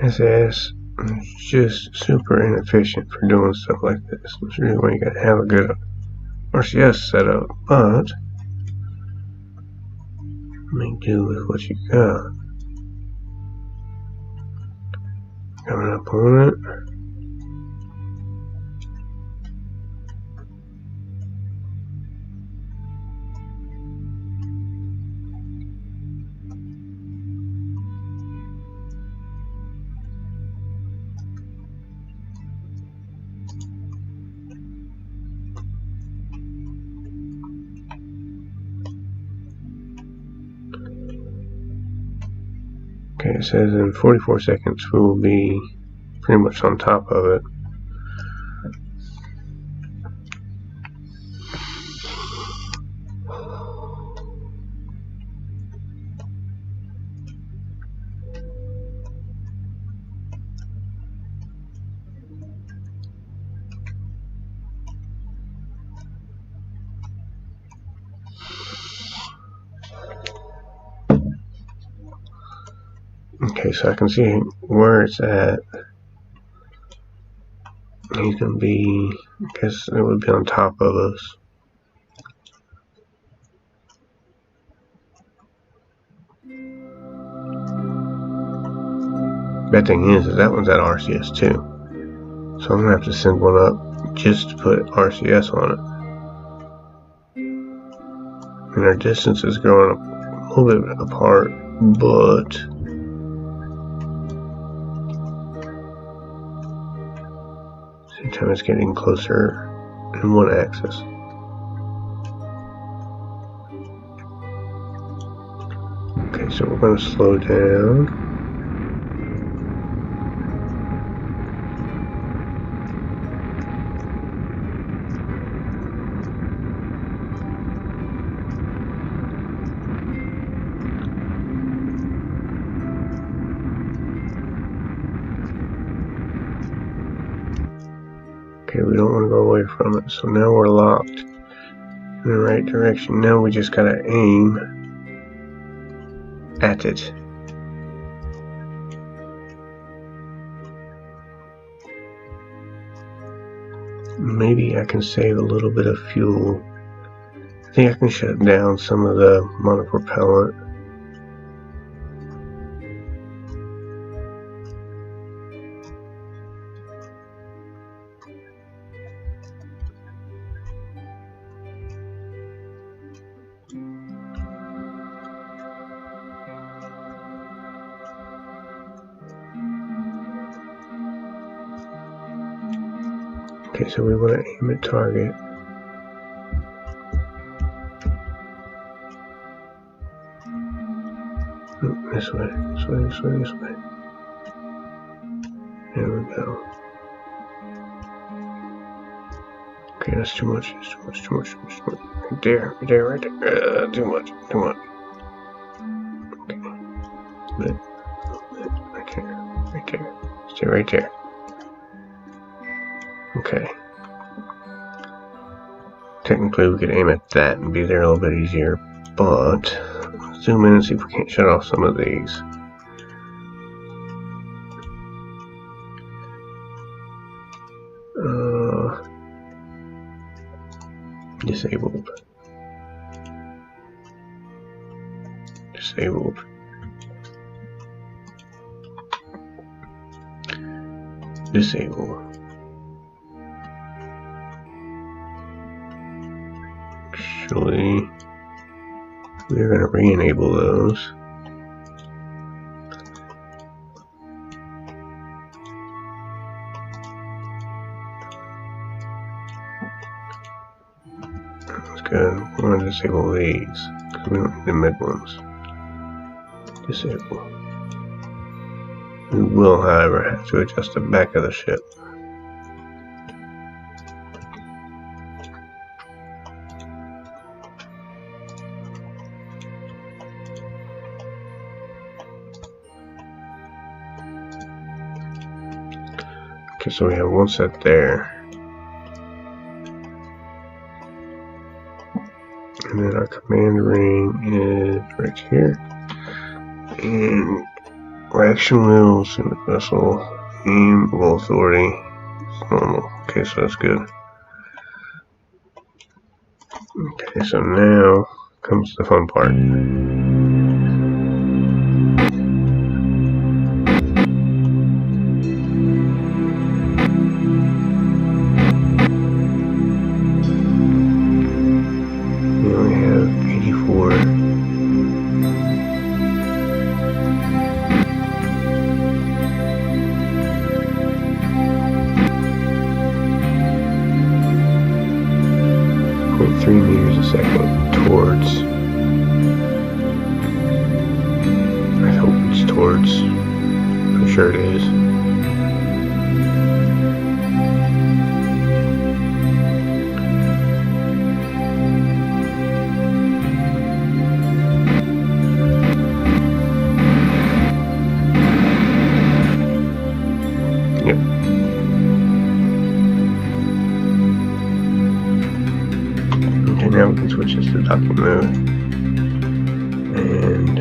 SS is just super inefficient for doing stuff like this. That's really why you gotta have a good RCS setup, but make do with what you got. Coming up on it. Okay, it says in 44 seconds we will be pretty much on top of it. Okay, so I can see where it's at. He's gonna be, I guess it would be on top of us. Bad thing is that one's at RCS too. So I'm gonna have to send one up just to put RCS on it. And our distance is growing a little bit apart, but same time it's getting closer in one axis. Okay, so we're going to slow down. Okay, we don't want to go away from it, so now we're locked in the right direction. Now we just gotta aim at it. Maybe I can save a little bit of fuel. I think I can shut down some of the monopropellant. Okay, so we want to aim at target. This way, this way, this way, this way. There we go. Okay, that's too much, that's too much, too much, too much, too much. Right there, right there, right there. Too much, too much. Okay. Right there, right there. Stay right there. Okay. technically we could aim at that and be there a little bit easier, but let's zoom in and see if we can't shut off some of these. Disabled. Disabled. Disable. Actually, we're going to re-enable those. That's good. We're going to disable these because we don't need the mid ones. Disable. We will, however, have to adjust the back of the ship. Okay, so we have one set there. And then our command ring is right here. And reaction wheels, and vessel, aim, low authority, it's normal. Okay, so that's good. Okay, so now comes the fun part. We only have 84. .3 meters a second towards. I hope it's towards. I'm sure it is. Yep. Okay, now we can switch this to docking mode. And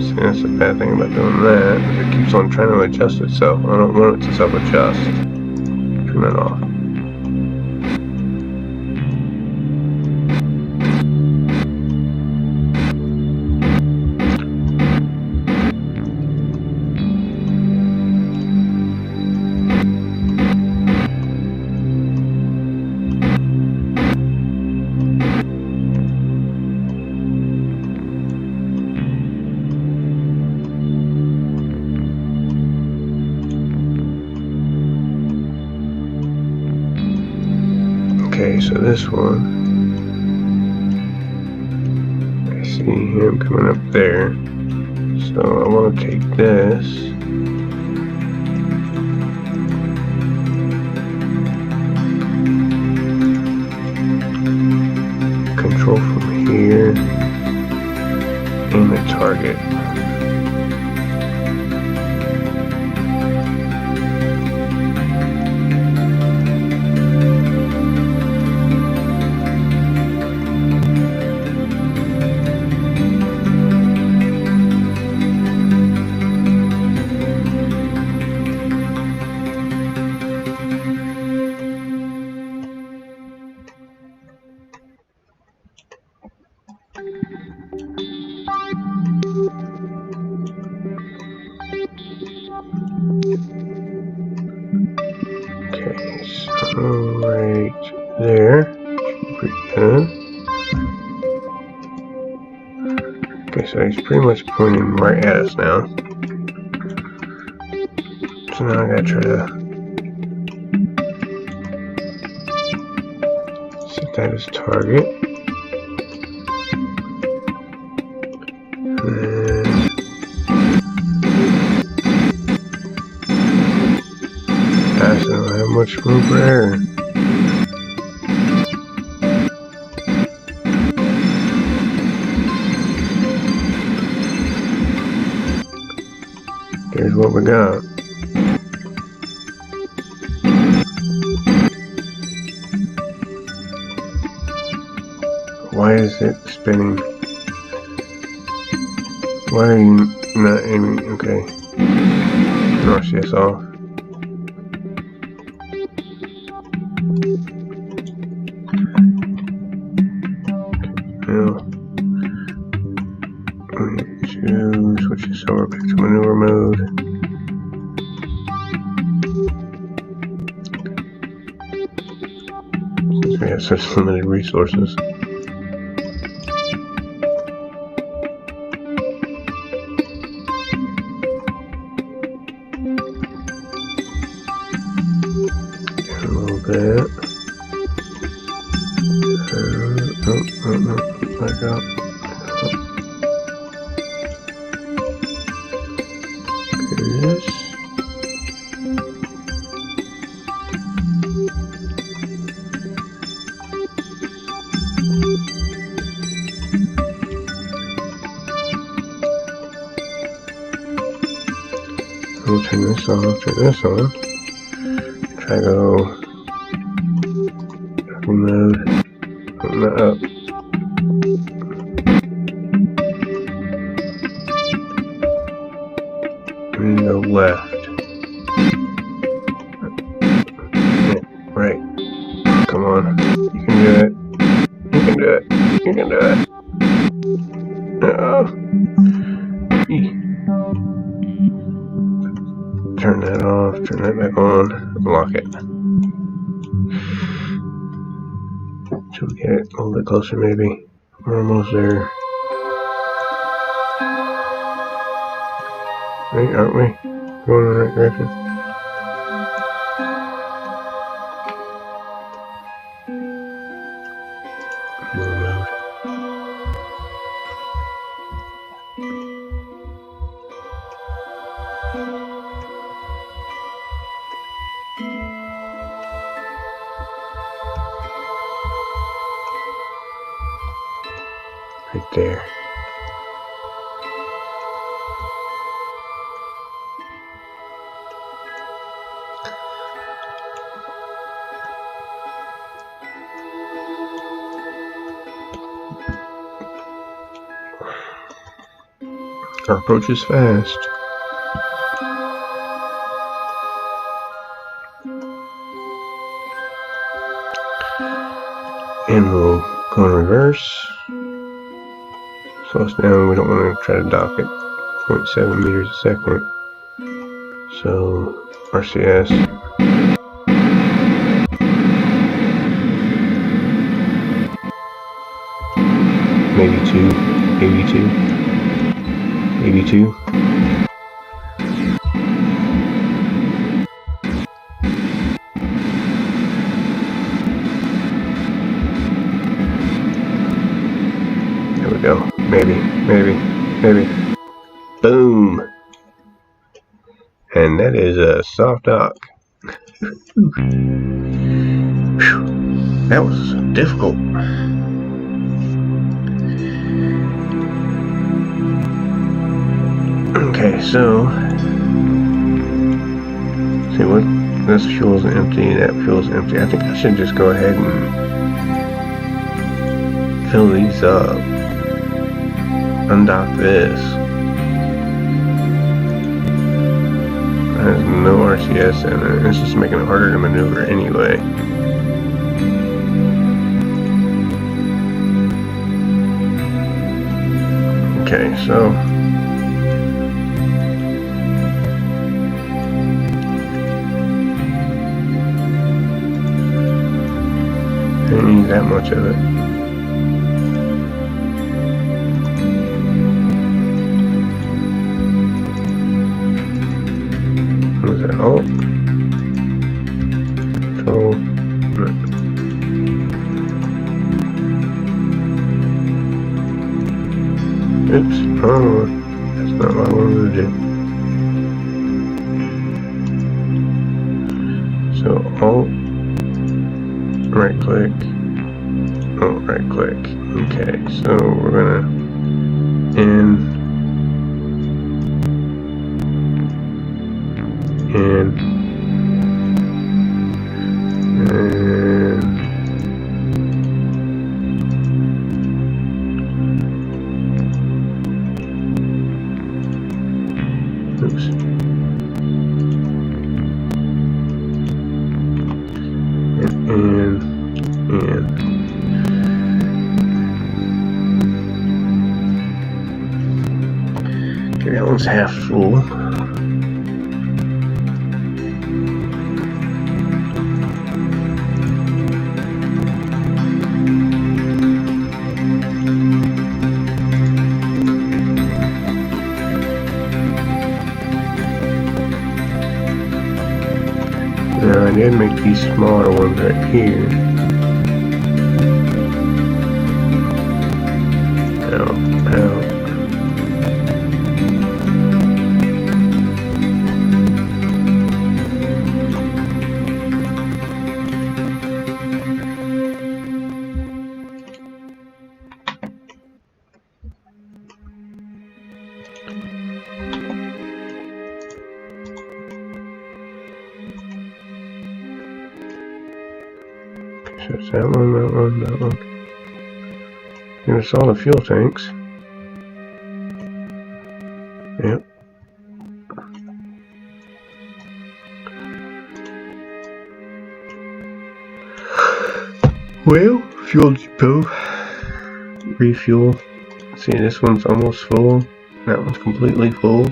see, that's the bad thing about doing that, is it keeps on trying to adjust itself. I don't want it to self-adjust. Turn that off. Okay, so this one, I see him coming up there, so I want to take this, control from here, aim at target. Okay, so right there, pretty good. Okay, so he's pretty much pointing right at us now. So now I gotta try to set that as target. I don't have much room for error. what we got. Why is it spinning? Why are you not aiming? Okay. RCS off. Now, switch this over back to maneuver mode. Since we have such limited resources. A little bit. No, back up. Yes. We'll turn this off, turn this on. Try to go mode. Open that up. And go left. Yeah, right. Come on. You can do it. You can do it. You can do it. Turn that off. Turn that back on. Lock it. Should we get it a little bit closer maybe? We're almost there. Right, aren't we? Going in the right direction. Mode. Right there. Our approach is fast. And we'll go in reverse. Slow us down. We don't want to try to dock it 0.7 meters a second. So RCS. Maybe 82. 82. There we go. Maybe. Boom. And that is a soft dock. That was difficult. Okay, so see what this fuel's empty, that fuel's empty. I think I should just go ahead and fill these up. Undock this. There's no RCS in it. It's just making it harder to maneuver anyway. Okay, so I don't need that much of it. What is that? Alt? Control. Oops. Oh, that's not what I wanted to do. So Alt. Right click. Oh, right click. Okay, so we're gonna end oops. And okay, that one's half full. Now I did make these smaller ones right here. Out. So it's that one, that one. And it's all the fuel tanks. Yep. Well, fuel depot. Refuel. See, this one's almost full. That one's completely full.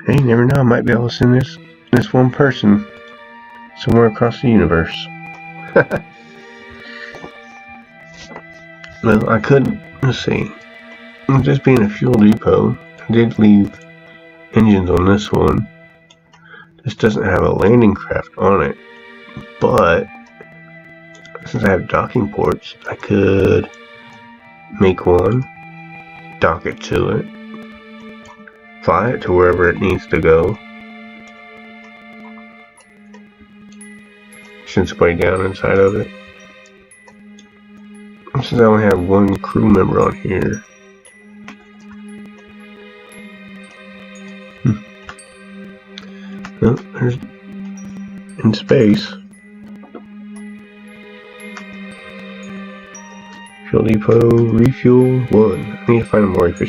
Hey, you never know, I might be able to send this one person somewhere across the universe. Well, I could, let's see. This being a fuel depot, I did leave engines on this one. This doesn't have a landing craft on it, but since I have docking ports, I could make one, dock it to it, fly it to wherever it needs to go, send somebody down inside of it. Since I only have one crew member on here, well, there's in space. Fuel depot, refuel 1. I need to find a more efficient